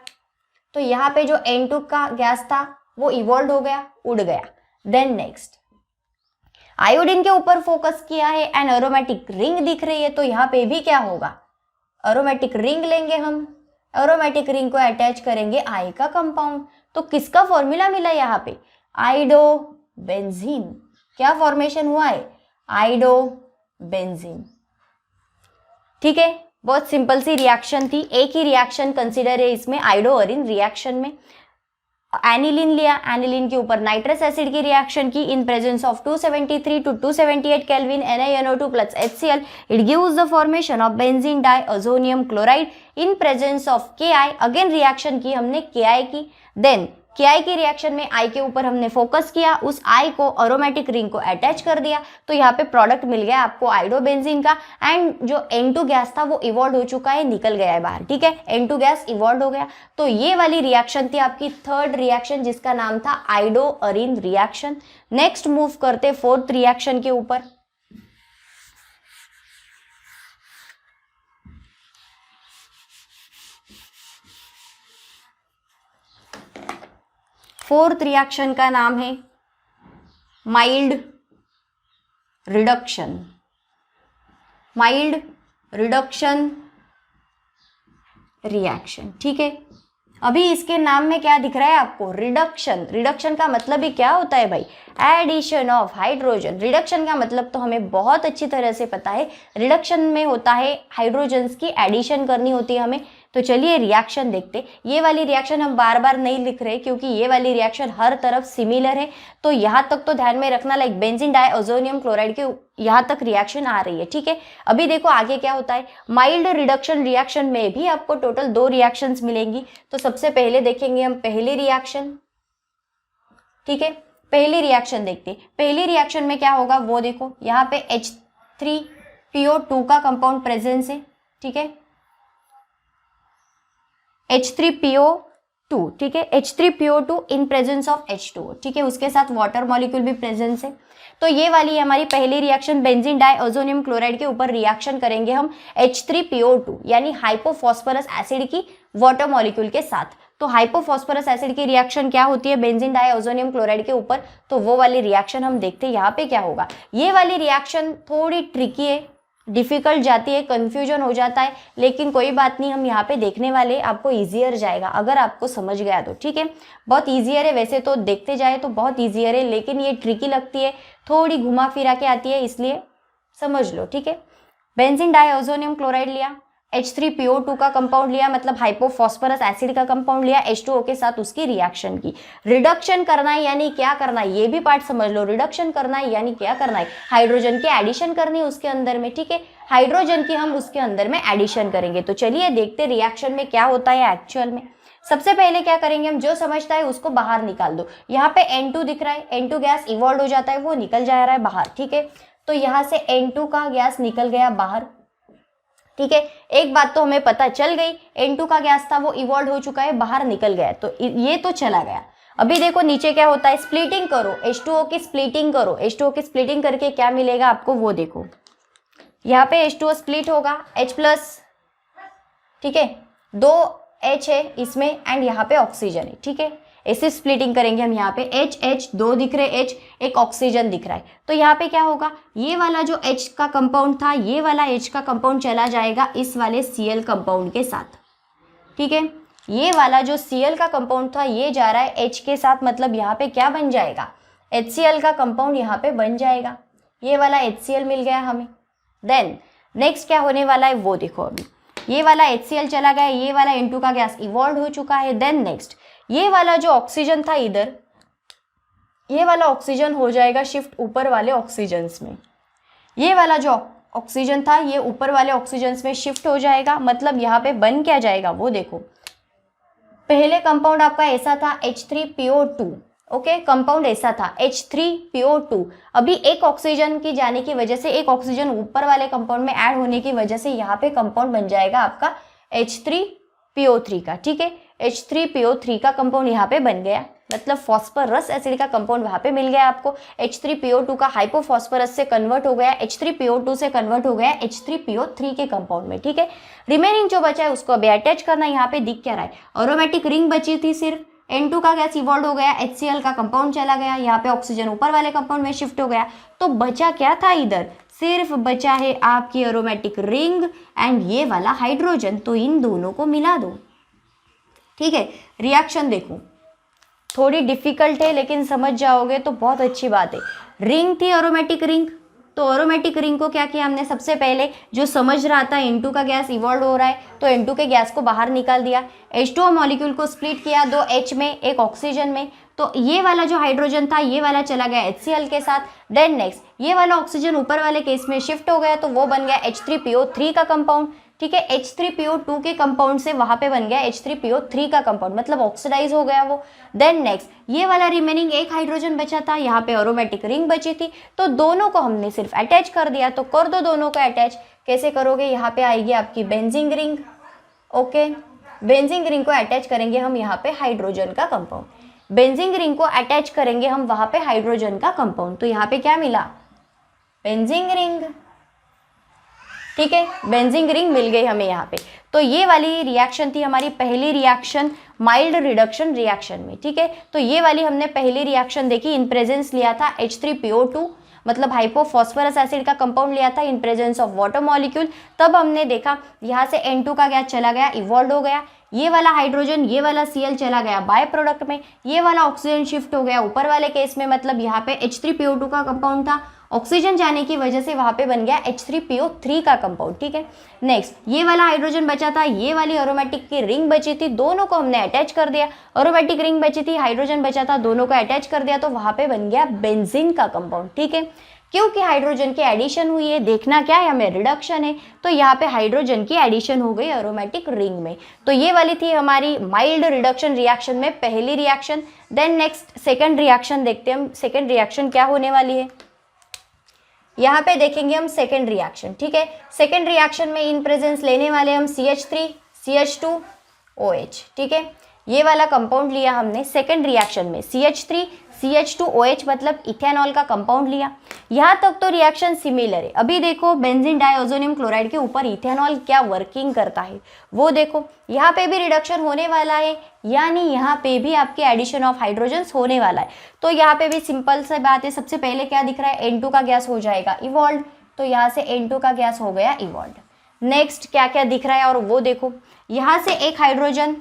तो यहाँ पे जो N2 का गैस था वो इवॉल्व हो गया, उड़ गया। देन नेक्स्ट आयोडीन के ऊपर फोकस किया है एंड एरोमेटिक रिंग दिख रही है, तो यहाँ पे भी क्या होगा, एरोमेटिक रिंग लेंगे हम, एरोमेटिक रिंग को अटैच करेंगे I का कंपाउंड, तो किसका फॉर्मूला मिला यहाँ पे, आयोडो बेंजीन। क्या फॉर्मेशन हुआ है, आयोडो बेंजीन, ठीक है। बहुत सिंपल सी रिएक्शन थी, एक ही रिएक्शन कंसिडर है इसमें आयोडो-अरीन रिएक्शन में। एनिलीन लिया, एनिलीन के ऊपर नाइट्रस एसिड की रिएक्शन की in presence of 273 to 278 kelvin NaNO2 plus HCl, it gives the formation of benzene diazonium chloride in presence of Ki। Again reaction की हमने Ki की, देन Ki की रिएक्शन में I के ऊपर हमने फोकस किया, उस I को एरोमेटिक रिंग को अटैच कर दिया, तो यहाँ पे प्रोडक्ट मिल गया आपको आयोडो बेंजीन का, एंड जो N2 गैस था वो इवॉल्व हो चुका है, निकल गया है बाहर, ठीक है। N2 गैस इवॉल्व हो गया, तो ये वाली रिएक्शन थी आपकी थर्ड रिएक्शन, जिसका नाम था आयोडो-अरीन रिएक्शन। नेक्स्ट मूव करते फोर्थ रिएक्शन के ऊपर। फोर्थ रिएक्शन का नाम है mild reduction, mild reduction reaction, ठीक है। अभी इसके नाम में क्या दिख रहा है आपको, रिडक्शन। रिडक्शन का मतलब ही क्या होता है भाई, एडिशन ऑफ हाइड्रोजन। रिडक्शन का मतलब तो हमें बहुत अच्छी तरह से पता है, रिडक्शन में होता है हाइड्रोजन्स की एडिशन करनी होती है हमें। तो चलिए रिएक्शन देखते। ये वाली रिएक्शन हम बार बार नहीं लिख रहे क्योंकि ये वाली रिएक्शन हर तरफ सिमिलर है, तो यहाँ तक तो ध्यान में रखना, लाइक बेंजीन डाइअज़ोनियम क्लोराइड के यहाँ तक रिएक्शन आ रही है, ठीक है। अभी देखो आगे क्या होता है, माइल्ड रिडक्शन रिएक्शन में भी आपको टोटल 2 रिएक्शंस मिलेंगी। तो सबसे पहले देखेंगे हम पहली रिएक्शन, ठीक है। पहली रिएक्शन देखते, पहली रिएक्शन में क्या होगा वो देखो, यहाँ पे H3PO2 का कंपाउंड प्रेजेंस है, ठीक है, H3PO2, ठीक है, H3PO2 in presence of H2O, ठीक है, उसके साथ वाटर मॉलिक्यूल भी प्रेजेंस है। तो ये वाली हमारी पहली रिएक्शन, बेंजीन डाइअज़ोनियम क्लोराइड के ऊपर रिएक्शन करेंगे हम H3PO2 यानी हाइपोफॉस्फोरस एसिड की वाटर मॉलिक्यूल के साथ। तो हाइपोफॉस्फोरस एसिड की रिएक्शन क्या होती है बेंजीन डाइअज़ोनियम क्लोराइड के ऊपर, तो वो वाली रिएक्शन हम देखते हैं यहाँ पे क्या होगा। ये वाली रिएक्शन थोड़ी ट्रिकी है, डिफिकल्ट जाती है, कंफ्यूजन हो जाता है, लेकिन कोई बात नहीं, हम यहाँ पे देखने वाले, आपको ईजियर जाएगा अगर आपको समझ गया तो, ठीक है। बहुत ईजियर है, वैसे तो देखते जाए तो बहुत ईजियर है, लेकिन ये ट्रिकी लगती है, थोड़ी घुमा फिरा के आती है, इसलिए समझ लो, ठीक है। बेंजीन डाइअज़ोनियम क्लोराइड लिया, H3PO2 का कंपाउंड लिया, मतलब हाइपोफॉस्फोरस एसिड का कंपाउंड लिया, H2O के साथ उसकी रिएक्शन की। रिडक्शन करना है यानी क्या करना है, ये भी पार्ट समझ लो। रिडक्शन करना है यानी क्या करना है, हाइड्रोजन की एडिशन करनी है उसके अंदर में, ठीक है। हाइड्रोजन की हम उसके अंदर में एडिशन करेंगे। तो चलिए देखते रिएक्शन में क्या होता है एक्चुअल में। सबसे पहले क्या करेंगे हम, जो समझता है उसको बाहर निकाल दो। यहाँ पे N2 दिख रहा है, N2 गैस इवॉल्व हो जाता है, वो निकल जा रहा है बाहर, ठीक है। तो यहाँ से N2 का गैस निकल गया बाहर, ठीक है। एक बात तो हमें पता चल गई, N2 का गैस था वो इवॉल्व हो चुका है, बाहर निकल गया, तो ये तो चला गया। अभी देखो नीचे क्या होता है, स्प्लिटिंग करो, H2O की स्प्लिटिंग करो। H2O की स्प्लिटिंग करके क्या मिलेगा आपको वो देखो, यहाँ पे H2O स्प्लिट होगा, H+, ठीक है, 2 H है इसमें एंड यहाँ पे ऑक्सीजन है, ठीक है। एसिड स्प्लिटिंग करेंगे हम यहाँ पे H दो दिख रहे H, एक ऑक्सीजन दिख रहा है, तो यहाँ पे क्या होगा, ये वाला जो H का कंपाउंड था, ये वाला H का कंपाउंड चला जाएगा इस वाले Cl कंपाउंड के साथ, ठीक है। ये वाला जो Cl का कंपाउंड था ये जा रहा है H के साथ, मतलब यहाँ पे क्या बन जाएगा, HCl का कंपाउंड यहाँ पे बन जाएगा, ये वाला HCl मिल गया हमें। देन नेक्स्ट क्या होने वाला है वो देखो, अभी ये वाला HCl चला गया, ये वाला N2 का गैस इवॉल्व हो चुका है। देन नेक्स्ट ये वाला जो ऑक्सीजन था इधर, ये वाला ऑक्सीजन हो जाएगा शिफ्ट ऊपर वाले ऑक्सीजन्स में, ये वाला जो ऑक्सीजन था ये ऊपर वाले ऑक्सीजन्स में शिफ्ट हो जाएगा, मतलब यहाँ पे बन क्या जाएगा वो देखो, पहले कंपाउंड आपका ऐसा था H3PO2, ओके, कंपाउंड ऐसा था H3PO2, अभी एक ऑक्सीजन की जाने की वजह से, एक ऑक्सीजन ऊपर वाले कंपाउंड में ऐड होने की वजह से यहाँ पे कंपाउंड बन जाएगा आपका H3PO3 का, ठीक है। H3PO3 का कंपाउंड यहाँ पे बन गया, मतलब फॉस्फोरस एसिड का कंपाउंड वहाँ पे मिल गया आपको। H3PO2 का हाइपोफॉस्फोरस से कन्वर्ट हो गया, H3PO2 से कन्वर्ट हो गया H3PO3 के कंपाउंड में, ठीक है। रिमेनिंग जो बचा है उसको अभी अटैच करना, यहाँ पे दिख क्या रहा है, एरोमेटिक रिंग बची थी सिर्फ, N2 का गैस इवॉल्व हो गया, HCl का कंपाउंड चला गया, यहाँ पे ऑक्सीजन ऊपर वाले कंपाउंड में शिफ्ट हो गया, तो बचा क्या था इधर, सिर्फ बचा है आपकी एरोमेटिक रिंग एंड ये वाला हाइड्रोजन, तो इन दोनों को मिला दो, ठीक है। रिएक्शन देखो थोड़ी डिफिकल्ट है लेकिन समझ जाओगे तो बहुत अच्छी बात है। रिंग थी एरोमेटिक रिंग, तो एरोमेटिक रिंग को क्या किया हमने, सबसे पहले जो समझ रहा था N2 का गैस इवॉल्व हो रहा है तो N2 के गैस को बाहर निकाल दिया, H2O मॉलिक्यूल को स्प्लिट किया, दो H में एक ऑक्सीजन में, तो ये वाला जो हाइड्रोजन था ये वाला चला गया HCl के साथ। देन नेक्स्ट ये वाला ऑक्सीजन ऊपर वाले केस में शिफ्ट हो गया तो वो बन गया H3PO3 का कंपाउंड, ठीक है। H3PO2 के कंपाउंड से वहां पे बन गया H3PO3 का कंपाउंड, मतलब ऑक्सीडाइज हो गया वो। देन नेक्स्ट ये वाला रिमेनिंग एक हाइड्रोजन बचा था, यहाँ पे एरोमेटिक रिंग बची थी, तो दोनों को हमने सिर्फ अटैच कर दिया, तो कर दो दोनों को अटैच। कैसे करोगे, यहाँ पे आएगी आपकी benzene ring, okay, benzene ring को अटैच करेंगे हम यहाँ पे हाइड्रोजन का कंपाउंड, बेंजीन रिंग को अटैच करेंगे हम वहां पे हाइड्रोजन का कंपाउंड, तो यहाँ पे क्या मिला, बेंजीन रिंग, ठीक है, बेंजीन रिंग मिल गई हमें यहाँ पे। तो ये वाली रिएक्शन थी हमारी पहली रिएक्शन माइल्ड रिडक्शन रिएक्शन में, ठीक है। तो ये वाली हमने पहली रिएक्शन देखी, इन प्रेजेंस लिया था H3PO2, मतलब हाइपोफॉस्फोरस एसिड का कंपाउंड लिया था इन प्रेजेंस ऑफ वाटर मॉलिक्यूल, तब हमने देखा यहाँ से N2 का गैस चला गया, इवॉल्व हो गया, ये वाला हाइड्रोजन ये वाला Cl चला गया बाय प्रोडक्ट में, ये वाला ऑक्सीजन शिफ्ट हो गया ऊपर वाले केस में, मतलब यहाँ पे H3PO2 का कंपाउंड था, ऑक्सीजन जाने की वजह से वहां पे बन गया H3PO3 का कंपाउंड, ठीक है। नेक्स्ट ये वाला हाइड्रोजन बचा था, ये वाली एरोमेटिक की रिंग बची थी, दोनों को हमने अटैच कर दिया, एरोमेटिक रिंग बची थी, हाइड्रोजन बचा था, दोनों को अटैच कर दिया, तो वहां पे बन गया बेंजीन का कंपाउंड, ठीक है। क्योंकि हाइड्रोजन की एडिशन हुई है, देखना क्या है हमें, रिडक्शन है, तो यहाँ पे हाइड्रोजन की एडिशन हो गई एरोमेटिक रिंग में। तो ये वाली थी हमारी माइल्ड रिडक्शन रिएक्शन में पहली reaction. Then next second reaction देखते हैं हम, सेकेंड रिएक्शन क्या होने वाली है, यहाँ पे देखेंगे हम सेकेंड रिएक्शन, ठीक है। सेकेंड रिएक्शन में इन प्रेजेंस लेने वाले हम CH3 CH2OH, ठीक है, ये वाला कंपाउंड लिया हमने सेकेंड रिएक्शन में, CH3 CH2OH मतलब इथेनॉल का कंपाउंड लिया। यहाँ तक तो रिएक्शन सिमिलर है। अभी देखो बेंजीन डाइओजोनियम क्लोराइड के ऊपर इथेनॉल क्या वर्किंग करता है वो देखो, यहाँ पे भी रिडक्शन होने वाला है, यानी यहाँ पे भी आपके एडिशन ऑफ हाइड्रोजन्स होने वाला है। तो यहाँ पे भी सिंपल सी बात है, सबसे पहले क्या दिख रहा है, N2 का गैस हो जाएगा इवॉल्व, तो यहाँ से N2 का गैस हो गया इवॉल्व। नेक्स्ट क्या क्या दिख रहा है और वो देखो, यहाँ से एक हाइड्रोजन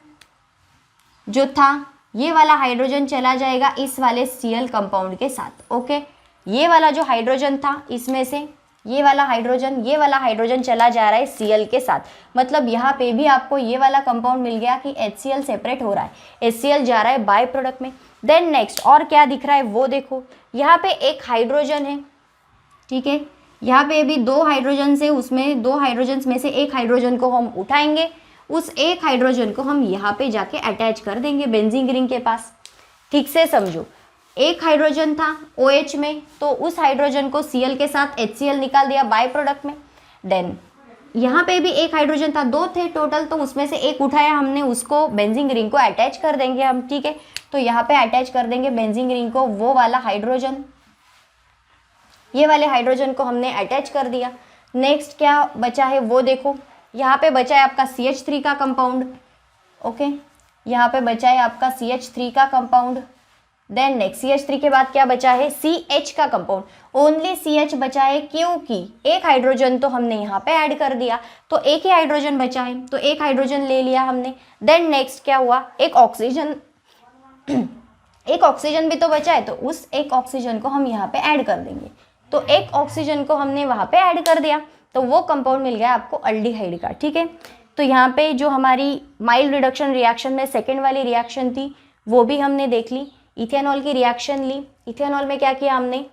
जो था ये वाला हाइड्रोजन चला जाएगा इस वाले Cl कंपाउंड के साथ, ओके। ये वाला जो हाइड्रोजन था इसमें से ये वाला हाइड्रोजन चला जा रहा है Cl के साथ, मतलब यहाँ पे भी आपको ये वाला कंपाउंड मिल गया कि HCl सेपरेट हो रहा है, HCl जा रहा है बाय प्रोडक्ट में। देन नेक्स्ट और क्या दिख रहा है वो देखो, यहाँ पे एक हाइड्रोजन है, ठीक है, यहाँ पे भी दो हाइड्रोजन है, उसमें दो हाइड्रोजन में से एक हाइड्रोजन को हम उठाएंगे, उस एक हाइड्रोजन को हम यहाँ पे जाके अटैच कर देंगे बेंजीन रिंग के पास। ठीक से समझो, एक हाइड्रोजन था OH में, तो उस हाइड्रोजन को Cl के साथ HCl निकाल दिया बाय प्रोडक्ट में। देन यहाँ पे भी एक हाइड्रोजन था, दो थे टोटल, तो उसमें से एक उठाया हमने, उसको बेंजीन रिंग को अटैच कर देंगे हम, ठीक है। तो यहाँ पे अटैच कर देंगे बेंजीन रिंग को वो वाला हाइड्रोजन, ये वाले हाइड्रोजन को हमने अटैच कर दिया। नेक्स्ट क्या बचा है वो देखो, यहाँ पे बचा है आपका CH3 का कंपाउंड, ओके। यहाँ पे बचा है आपका CH3 का कंपाउंड। देन नेक्स्ट CH3 के बाद क्या बचा है, CH का कंपाउंड। ओनली CH बचा है क्योंकि एक हाइड्रोजन तो हमने यहाँ पे ऐड कर दिया, तो एक ही हाइड्रोजन बचा है, तो एक हाइड्रोजन ले लिया हमने। देन नेक्स्ट क्या हुआ, एक ऑक्सीजन एक ऑक्सीजन भी तो बचा है, तो उस एक ऑक्सीजन को हम यहाँ पे ऐड कर देंगे। तो एक ऑक्सीजन को हमने वहाँ पे ऐड कर दिया, तो वो कंपाउंड मिल गया आपको अल्डिहाइड का। ठीक है, तो यहाँ पे जो हमारी माइल्ड रिडक्शन रिएक्शन में सेकेंड वाली रिएक्शन थी वो भी हमने देख ली। इथेनॉल की रिएक्शन ली। इथेनॉल में क्या किया हमने,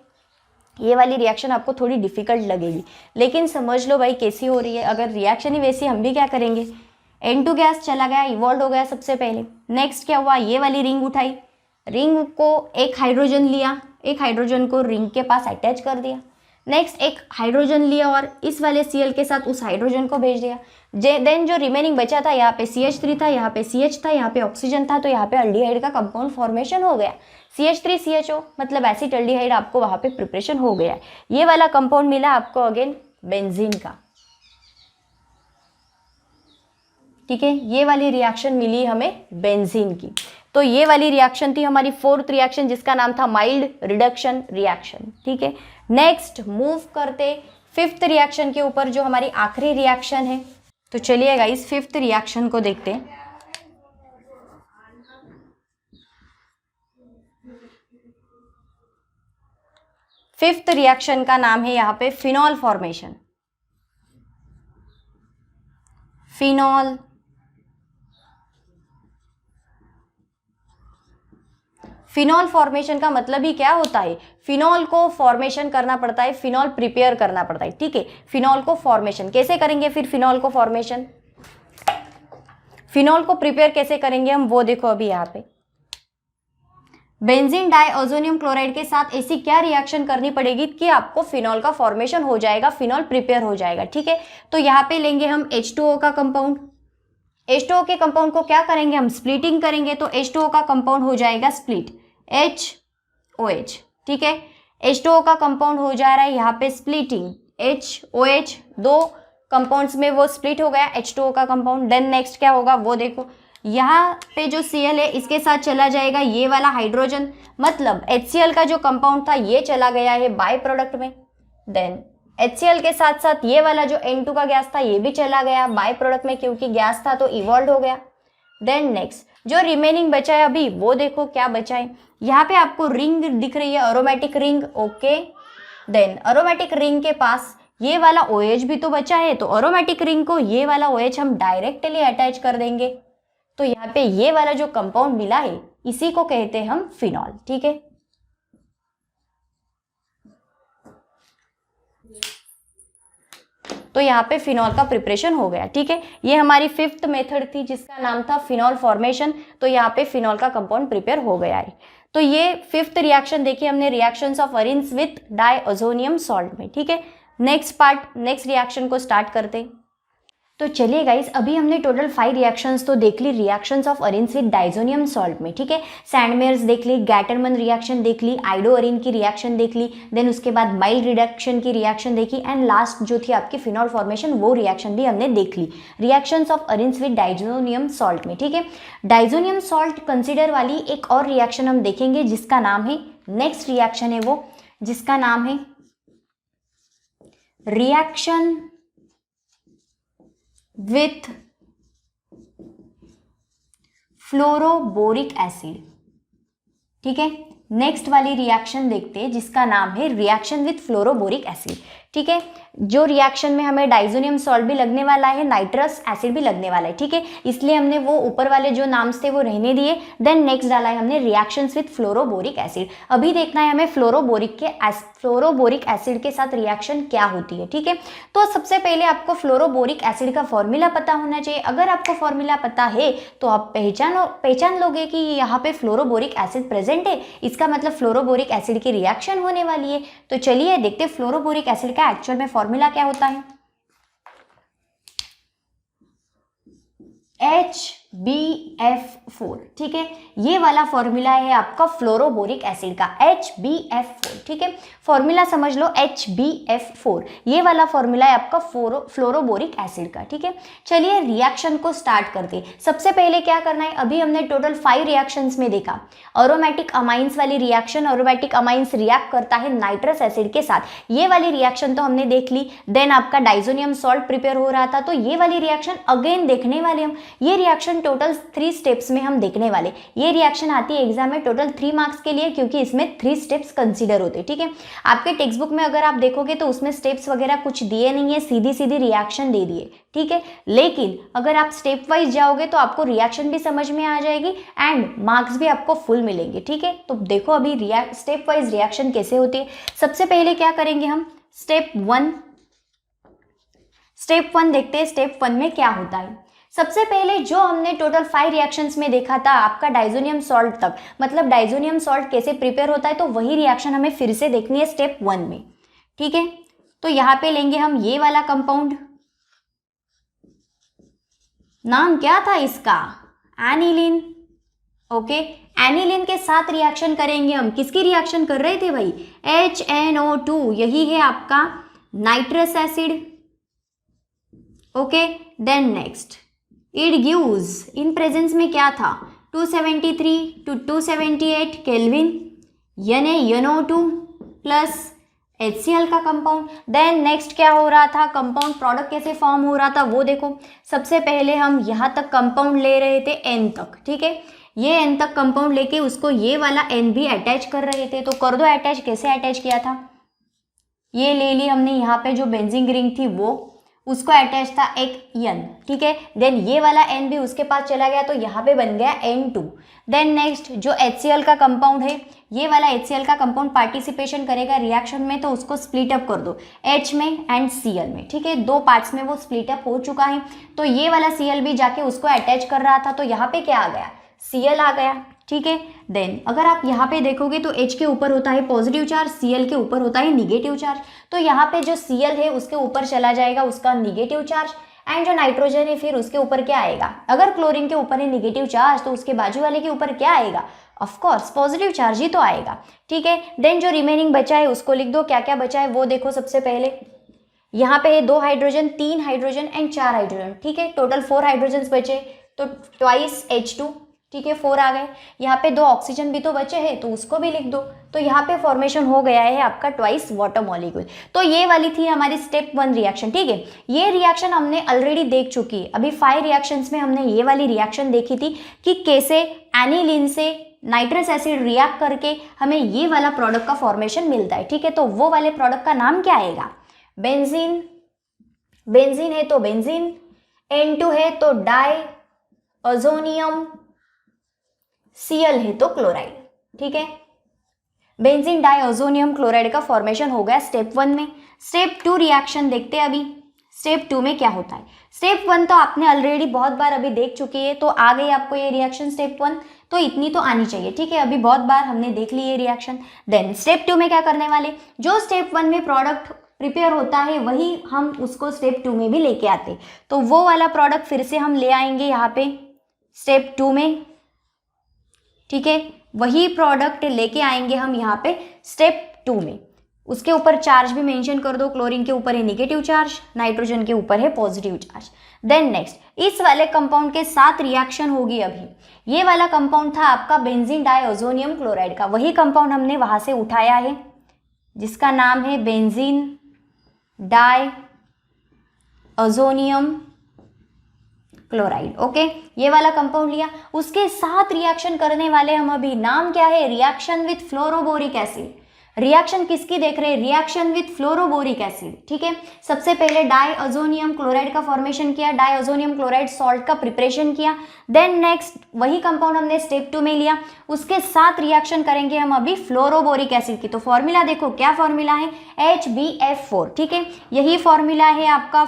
ये वाली रिएक्शन आपको थोड़ी डिफिकल्ट लगेगी, लेकिन समझ लो भाई कैसी हो रही है। अगर रिएक्शन ही वैसी, हम भी क्या करेंगे, N2 गैस चला गया, इवॉल्व हो गया सबसे पहले। नेक्स्ट क्या हुआ, ये वाली रिंग उठाई, रिंग को एक हाइड्रोजन लिया, एक हाइड्रोजन को रिंग के पास अटैच कर दिया। नेक्स्ट एक हाइड्रोजन लिया और इस वाले Cl के साथ उस हाइड्रोजन को भेज दिया। देन जो रिमेनिंग बचा था, यहाँ पे CH3 था, यहाँ पे CH था, यहाँ पे ऑक्सीजन था, तो यहाँ पे अल्डिहाइड का कंपाउंड फॉर्मेशन हो गया। CH3CHO मतलब एसिड अल्डिहाइड आपको वहाँ पे प्रिपरेशन हो गया है। ये वाला कंपाउंड मिला आपको अगेन बेंजीन का। ठीक है, ये वाली रिएक्शन मिली हमें बेंजीन की। तो ये वाली रिएक्शन थी हमारी फोर्थ रिएक्शन, जिसका नाम था माइल्ड रिडक्शन रिएक्शन। ठीक है, नेक्स्ट मूव करते फिफ्थ रिएक्शन के ऊपर, जो हमारी आखिरी रिएक्शन है। तो चलिए गाइस फिफ्थ रिएक्शन को देखते हैं। फिफ्थ रिएक्शन का नाम है यहाँ पे phenol formation. Phenol phenol formation का मतलब ही क्या होता है, फिनॉल को फॉर्मेशन करना पड़ता है, फिनॉल प्रिपेयर करना पड़ता है। ठीक है, फिनॉल को फॉर्मेशन कैसे करेंगे, फिर फिनॉल को फॉर्मेशन, फिनॉल को प्रिपेयर कैसे करेंगे हम, वो देखो अभी यहाँ पे। बेंजीन डाइओजोनियम क्लोराइड के साथ ऐसी क्या रिएक्शन करनी पड़ेगी कि आपको फिनॉल का फॉर्मेशन हो जाएगा, फिनॉल प्रिपेयर हो जाएगा। ठीक है, तो यहाँ पे लेंगे हम H2O का कंपाउंड। H2O के कंपाउंड को क्या करेंगे हम, स्प्लिटिंग करेंगे, तो H2O का कंपाउंड हो जाएगा स्प्लिट, HOH। ठीक है, H2O का कंपाउंड हो जा रहा है यहाँ पे स्प्लिटिंग, HOH, दो कंपाउंड्स में वो स्प्लिट हो गया H2O का कंपाउंड। देन नेक्स्ट क्या होगा वो देखो, यहाँ पे जो Cl है इसके साथ चला जाएगा ये वाला हाइड्रोजन, मतलब HCl का जो कंपाउंड था ये चला गया है बाय प्रोडक्ट में। देन HCl के साथ साथ ये वाला जो N2 का गैस था ये भी चला गया बाय प्रोडक्ट में, क्योंकि गैस था तो इवॉल्व हो गया। देन नेक्स्ट जो रिमेनिंग बचा है अभी वो देखो क्या बचा है, यहाँ पे आपको रिंग दिख रही है, aromatic ring. Okay, then aromatic ring के पास ये वाला OH भी तो बचा है, तो अरोमेटिक रिंग को ये वाला OH हम डायरेक्टली अटैच कर देंगे। तो यहाँ पे ये वाला जो कंपाउंड मिला है इसी को कहते हैं हम फिनॉल। ठीक है, तो यहाँ पे फिनॉल का प्रिपरेशन हो गया। ठीक है, ये हमारी फिफ्थ मेथड थी जिसका नाम था फिनॉल फॉर्मेशन। तो यहाँ पे फिनॉल का कंपाउंड प्रिपेयर हो गया है। तो ये फिफ्थ रिएक्शन देखी हमने, reactions of arenes with diazonium salt में। ठीक है, नेक्स्ट पार्ट, नेक्स्ट रिएक्शन को स्टार्ट करते। तो चलिए गाइस, अभी हमने टोटल 5 रिएक्शंस तो देख ली, reactions of arenes with diazonium salt में। ठीक है, सैंडमेयर्स देख ली, गैटरमन रिएक्शन देख ली, आइडो अरिन की रिएक्शन देख ली, देन उसके बाद माइल्ड रिडक्शन की रिएक्शन देखी, एंड लास्ट जो थी आपकी फिनॉल फॉर्मेशन वो रिएक्शन भी हमने देख ली, reactions of arenes with diazonium salt में। ठीक है, डाइजोनियम सॉल्ट कंसिडर वाली एक और रिएक्शन हम देखेंगे जिसका नाम है, नेक्स्ट रिएक्शन है वो, जिसका नाम है रिएक्शन विथ फ्लोरोबोरिक एसिड। ठीक है, नेक्स्ट वाली रिएक्शन देखते हैं जिसका नाम है रिएक्शन विथ फ्लोरोबोरिक एसिड। ठीक है, जो रिएक्शन में हमें डाइजोनियम सॉल्ट भी लगने वाला है, नाइट्रस एसिड भी लगने वाला है। ठीक है, इसलिए हमने वो ऊपर वाले जो नाम्स थे वो रहने दिए। देन नेक्स्ट डाला है हमने रिएक्शंस विथ फ्लोरोबोरिक एसिड। अभी देखना है हमें फ्लोरोबोरिक एसिड के साथ रिएक्शन क्या होती है। ठीक है, तो सबसे पहले आपको फ्लोरोबोरिक एसिड का फॉर्मूला पता होना चाहिए। अगर आपको फॉर्मूला पता है तो आप पहचान लोगे कि यहाँ पे फ्लोरोबोरिक एसिड प्रेजेंट है, इसका मतलब फ्लोरोबोरिक एसिड की रिएक्शन होने वाली है। तो चलिए देखते हैं फ्लोरोबोरिक एसिड का एक्चुअल में फॉर्मूला क्या होता है। HbF4, ठीक है। ये वाला फॉर्मूला है आपका फ्लोरोबोरिक एसिड का, HbF4, ठीक है। फॉर्मूला समझ लो HbF4, ये वाला फॉर्मूला है आपका फ्लोरोबोरिक एसिड का, ठीक है। चलिए रिएक्शन को स्टार्ट करते हैं। सबसे पहले क्या करना है, अभी हमने टोटल 5 रिएक्शंस में देखा एरोमेटिक अमाइंस वाली रिएक्शन, एरोमेटिक अमाइंस रिएक्ट करता है नाइट्रस एसिड के साथ, ये वाली रिएक्शन तो हमने देख ली। देन आपका डाइजोनियम सॉल्ट प्रिपेयर हो रहा था, तो ये वाली रिएक्शन अगेन देखने वाले हम। ये रिएक्शन टोटल 3 स्टेप्स में हम देखने वाले। ये रिएक्शन आती है एग्जाम में टोटल 3 मार्क्स के लिए, क्योंकि इसमें 3 स्टेप्स कंसीडर होते हैं, ठीक है। आपके टेक्स्ट बुक में अगर आप देखोगे तो उसमें स्टेप्स वगैरह कुछ दिए नहीं है, सीधी सीधी रिएक्शन दे दिए, ठीक है। लेकिन अगर आप स्टेप वाइज जाओगे तो आपको रिएक्शन भी समझ में आ जाएगी एंड मार्क्स भी आपको फुल मिलेंगे, ठीक है। तो देखो अभी स्टेप वाइज रिएक्शन कैसे होती है। सबसे पहले क्या करेंगे हम, स्टेप 1 देखते हैं। स्टेप 1 में क्या होता है। सबसे पहले जो हमने टोटल 5 रिएक्शंस में देखा था आपका डाइजोनियम सॉल्ट तक, मतलब डाइजोनियम सॉल्ट कैसे प्रिपेयर होता है, तो वही रिएक्शन हमें फिर से देखनी है स्टेप 1 में, ठीक है। तो यहाँ पे लेंगे हम ये वाला कंपाउंड, नाम क्या था इसका, एनिलीन, ओके। एनिलीन के साथ रिएक्शन करेंगे हम। किसकी रिएक्शन कर रहे थे भाई, HNO2, यही है आपका nitrous acid, okay. Then next it gives, in presence में क्या था, 273 to 278 kelvin, NaNO2 plus HCl का कंपाउंड। देन नेक्स्ट क्या हो रहा था, कंपाउंड प्रोडक्ट कैसे फॉर्म हो रहा था वो देखो। सबसे पहले हम यहाँ तक कंपाउंड ले रहे थे N तक, ठीक है। ये N तक कंपाउंड लेके उसको ये वाला N भी अटैच कर रहे थे, तो कर दो अटैच। कैसे अटैच किया था, ये ले ली हमने, यहाँ पे जो बेंजीन रिंग थी वो, उसको अटैच था एक N, ठीक है। देन ये वाला N भी उसके पास चला गया, तो यहाँ पे बन गया N2। देन नेक्स्ट जो HCl का कंपाउंड है, ये वाला HCl का कंपाउंड पार्टिसिपेशन करेगा रिएक्शन में, तो उसको स्प्लिट अप कर दो H में एंड Cl में, ठीक है। 2 पार्ट्स में वो स्प्लिट अप हो चुका है, तो ये वाला Cl भी जाके उसको अटैच कर रहा था, तो यहाँ पे क्या आ गया, Cl आ गया, ठीक है। देन अगर आप यहाँ पे देखोगे तो H के ऊपर होता है पॉजिटिव चार्ज, Cl के ऊपर होता है निगेटिव चार्ज, तो यहाँ पे जो Cl है उसके ऊपर चला जाएगा उसका निगेटिव चार्ज, एंड जो नाइट्रोजन है फिर उसके ऊपर क्या आएगा, अगर क्लोरीन के ऊपर है निगेटिव चार्ज तो उसके बाजू वाले के ऊपर क्या आएगा, ऑफ कोर्स पॉजिटिव चार्ज ही तो आएगा, ठीक है। देन जो रिमेनिंग बचा है उसको लिख दो, क्या क्या बचा है वो देखो। सबसे पहले यहाँ पे है 2 हाइड्रोजन, 3 हाइड्रोजन एंड 4 हाइड्रोजन, ठीक है। टोटल 4 हाइड्रोजन बचे, तो ट्वाइस H2, ठीक है, 4 आ गए। यहाँ पे 2 ऑक्सीजन भी तो बचे हैं, तो उसको भी लिख दो। तो यहाँ पे फॉर्मेशन हो गया है आपका ट्वाइस वाटर मॉलिक्यूल। तो ये वाली थी हमारी स्टेप 1 रिएक्शन, ठीक है। ये रिएक्शन हमने ऑलरेडी देख चुकी है। अभी 5 रिएक्शंस में हमने ये वाली रिएक्शन देखी थी कि कैसे एनिलीन से नाइट्रस एसिड रिएक्ट करके हमें ये वाला प्रोडक्ट का फॉर्मेशन मिलता है, ठीक है। तो वो वाले प्रोडक्ट का नाम क्या आएगा, बेंजीन, बेंजीन है तो बेंजीन, N2 है तो डाई अजोनियम, Cl है तो क्लोराइड, ठीक है। बेंजीन डाइअज़ोनियम क्लोराइड का फॉर्मेशन हो गया स्टेप 1 में। स्टेप 2 रिएक्शन देखते हैं अभी। स्टेप 2 में क्या होता है, स्टेप 1 तो आपने ऑलरेडी बहुत बार अभी देख चुकी है, तो आ गई आपको ये रिएक्शन स्टेप 1, तो इतनी तो आनी चाहिए, ठीक है। अभी बहुत बार हमने देख ली ये रिएक्शन। देन स्टेप 2 में क्या करने वाले, जो स्टेप 1 में प्रोडक्ट प्रिपेयर होता है वही हम उसको स्टेप 2 में भी लेके आते, तो वो वाला प्रोडक्ट फिर से हम ले आएंगे यहाँ पे स्टेप 2 में, ठीक है। वही प्रोडक्ट लेके आएंगे हम यहाँ पे स्टेप 2 में। उसके ऊपर चार्ज भी मेंशन कर दो, क्लोरीन के ऊपर है निगेटिव चार्ज, नाइट्रोजन के ऊपर है पॉजिटिव चार्ज। देन नेक्स्ट इस वाले कंपाउंड के साथ रिएक्शन होगी। अभी ये वाला कंपाउंड था आपका बेंजीन डाइअज़ोनियम क्लोराइड का, वही कंपाउंड हमने वहां से उठाया है जिसका नाम है बेंजीन डाइअज़ोनियम क्लोराइड, ओके। ये वाला कंपाउंड लिया, उसके साथ रिएक्शन करने वाले हम अभी, नाम क्या है, reaction with fluoroboric acid. Reaction किसकी देख रहे हैं, रिएक्शन विथ फ्लोरोबोरिक एसिड, ठीक है। सबसे पहले डाइअज़ोनियम क्लोराइड का फॉर्मेशन किया, डाइअज़ोनियम क्लोराइड सॉल्ट का प्रिपरेशन किया। देन नेक्स्ट वही कंपाउंड हमने स्टेप 2 में लिया, उसके साथ रिएक्शन करेंगे हम अभी फ्लोरोबोरिक एसिड की। तो फॉर्मूला देखो, क्या फॉर्मूला है, HbF4, ठीक है। यही फॉर्मूला है आपका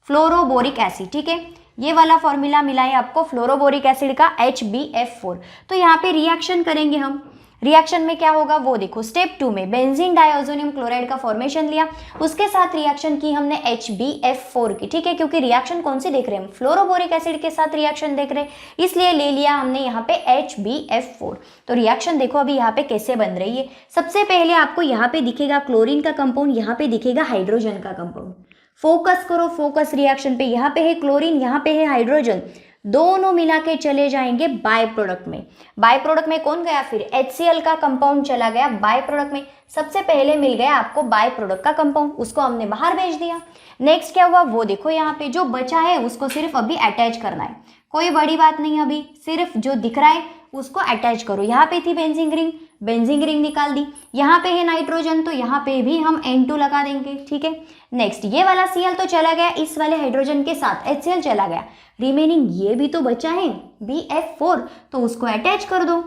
फ्लोरोबोरिक एसिड, ठीक है। ये वाला फॉर्मूला मिला है आपको फ्लोरोबोरिक एसिड का HbF4। तो यहाँ पे रिएक्शन करेंगे हम, रिएक्शन में क्या होगा वो देखो, स्टेप 2 में बेंजीन डाइओजोनियम क्लोराइड का फॉर्मेशन लिया, उसके साथ रिएक्शन की हमने HbF4 की, ठीक है, क्योंकि रिएक्शन कौन सी देख रहे हैं हम, फ्लोरोबोरिक एसिड के साथ रिएक्शन देख रहे हैं, इसलिए ले लिया हमने यहाँ पे HbF4। तो रिएक्शन देखो अभी यहाँ पे कैसे बन रही है। सबसे पहले आपको यहाँ पे दिखेगा क्लोरीन का कंपाउंड, यहाँ पे दिखेगा हाइड्रोजन का कंपाउंड। फोकस करो, फोकस रिएक्शन पे, यहाँ पे है क्लोरीन, यहाँ पे है हाइड्रोजन, दोनों मिला के चले जाएंगे बाय प्रोडक्ट में। बाय प्रोडक्ट में कौन गया, फिर HCl का कंपाउंड चला गया बाय प्रोडक्ट में। सबसे पहले मिल गया आपको बाय प्रोडक्ट का कंपाउंड, उसको हमने बाहर भेज दिया। नेक्स्ट क्या हुआ वो देखो, यहाँ पे जो बचा है उसको सिर्फ अभी अटैच करना है, कोई बड़ी बात नहीं, अभी सिर्फ जो दिख रहा है उसको अटैच करो। यहाँ पे थी बेंजीन रिंग, बेंजीन रिंग निकाल दी, यहाँ पे है नाइट्रोजन तो यहाँ पे भी हम N2 लगा देंगे, ठीक है। नेक्स्ट ये वाला Cl तो चला गया, इस वाले हाइड्रोजन के साथ HCl चला गया, रिमेनिंग ये भी तो बचा है BF4, तो उसको अटैच कर दो,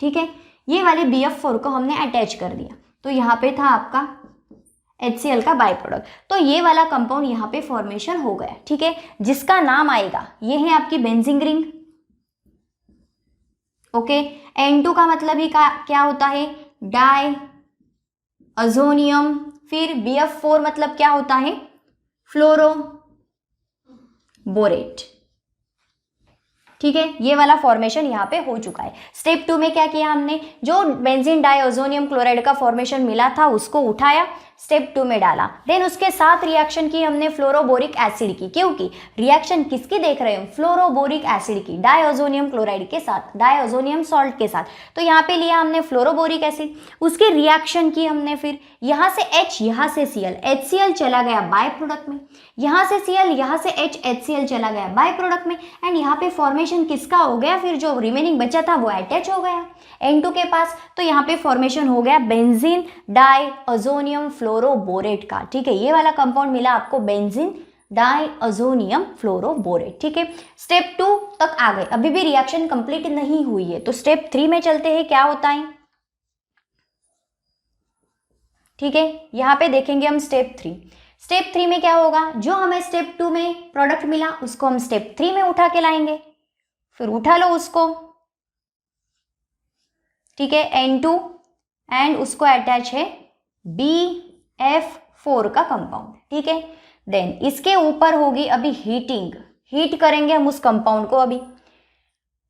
ठीक है। ये वाले BF4 को हमने अटैच कर दिया, तो यहाँ पे था आपका HCl का बाय प्रोडक्ट, तो ये वाला कंपाउंड यहाँ पे फॉर्मेशन हो गया, ठीक है, जिसका नाम आएगा ये है आपकी बेंजीन रिंग, ओके। N2 का मतलब ही क्या होता है, डाई अजोनियम, फिर BF4 मतलब क्या होता है, फ्लोरो बोरेट, ठीक है। ये वाला फॉर्मेशन यहाँ पे हो चुका है। स्टेप 2 में क्या किया हमने, जो बेंजीन डाइओजोनियम क्लोराइड का फॉर्मेशन मिला था उसको उठाया, स्टेप 2 में डाला, देन उसके साथ रिएक्शन की हमने फ्लोरोबोरिक एसिड की, क्योंकि रिएक्शन किसकी देख रहे हैं, फ्लोरोबोरिक एसिड की, डाइओजोनियम क्लोराइड के साथ, डाइओजोनियम सॉल्ट के साथ। तो यहाँ पे लिया हमने फ्लोरोबोरिक एसिड, उसकी रिएक्शन की हमने, फिर यहाँ से H, यहाँ से Cl, HCl चला गया बाय प्रोडक्ट में, यहाँ से Cl, यहाँ से H, HCl चला गया बाय प्रोडक्ट में, एंड यहाँ पे फॉर्मेशन किसका हो गया, फिर जो रिमेनिंग बचा था वो अटैच हो गया N2 के पास, तो यहाँ पे फॉर्मेशन हो गया बेंजीन डाइओजोनियम फ्लोरोबोरेट का, ठीक है। ये वाला कंपाउंड मिला आपको बेंजीन डाइओजोनियम फ्लोरोबोरेट, ठीक है। स्टेप 2 तक आ गए, अभी भी रिएक्शन कंप्लीट नहीं हुई है, तो स्टेप 3 में चलते हैं, क्या होता है, ठीक है। यहाँ पे देखेंगे हम स्टेप 3। स्टेप 3 में क्या होगा, जो हमें स्टेप 2 में प्रोडक्ट मिला उसको हम स्टेप 3 में उठा के लाएंगे, फिर उठा लो उसको, ठीक है, N2, एंड उसको अटैच है BF4 का कंपाउंड, ठीक है। देन इसके ऊपर होगी अभी हीटिंग, हीट करेंगे हम उस कंपाउंड को। अभी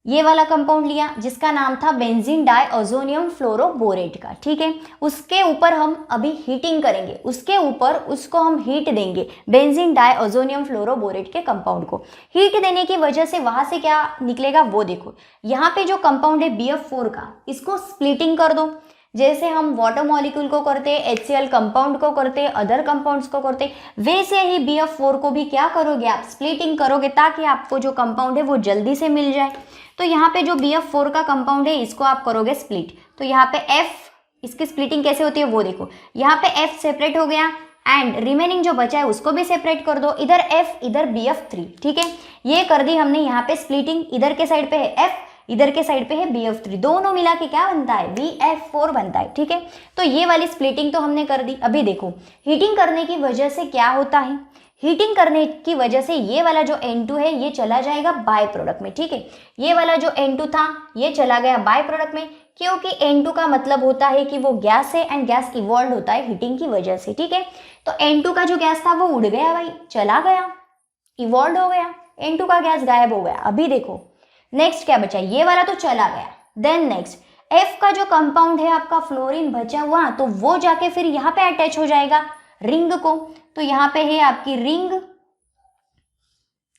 ये वाला कंपाउंड लिया जिसका नाम था बेंजीन डाइओजोनियम फ्लोरोबोरेट का, ठीक है। उसके ऊपर हम अभी हीटिंग करेंगे, उसके ऊपर उसको हम हीट देंगे बेंजीन डाइओजोनियम फ्लोरोबोरेट के कंपाउंड को। हीट देने की वजह से वहां से क्या निकलेगा वो देखो, यहाँ पे जो कंपाउंड है BF4 का, इसको स्प्लिटिंग कर दो, जैसे हम वाटर मॉलिक्यूल को करते, HCl कंपाउंड को करते, अदर कंपाउंड्स को करते, वैसे ही BF4 को भी क्या करोगे आप, स्प्लिटिंग करोगे, ताकि आपको जो कंपाउंड है वो जल्दी से मिल जाए। तो यहाँ पे जो BF4 का कंपाउंड है इसको आप करोगे स्प्लिट, तो यहाँ पे F, इसकी स्प्लिटिंग कैसे होती है वो देखो, यहाँ पे F सेपरेट हो गया, एंड रिमेनिंग जो बचा है उसको भी सेपरेट कर दो, इधर F इधर BF3, ठीक है। ये कर दी हमने यहाँ पे स्प्लिटिंग, इधर के साइड पे है F, इधर के साइड पे है BF3, दोनों मिला के क्या बनता है, BF4 बनता है, ठीक है। तो ये वाली स्प्लिटिंग तो हमने कर दी। अभी देखो हीटिंग करने की वजह से क्या होता है, हीटिंग करने की वजह से ये वाला जो N2 है ये चला जाएगा बाय प्रोडक्ट में, ठीक है। ये वाला जो N2 था ये चला गया बाय प्रोडक्ट में, क्योंकि N2 का मतलब होता है कि वो गैस है, एंड गैस इवॉल्व होता है हीटिंग की वजह से, ठीक है। तो N2 का जो गैस था वो उड़ गया भाई, चला गया, इवॉल्व हो गया, N2 का गैस गायब हो गया। अभी देखो नेक्स्ट क्या बचा, ये वाला तो चला गया, देन नेक्स्ट F का जो कंपाउंड है आपका फ्लोरीन बचा हुआ, तो वो जाके फिर यहाँ पे अटैच हो जाएगा रिंग को, तो यहाँ पे है आपकी रिंग,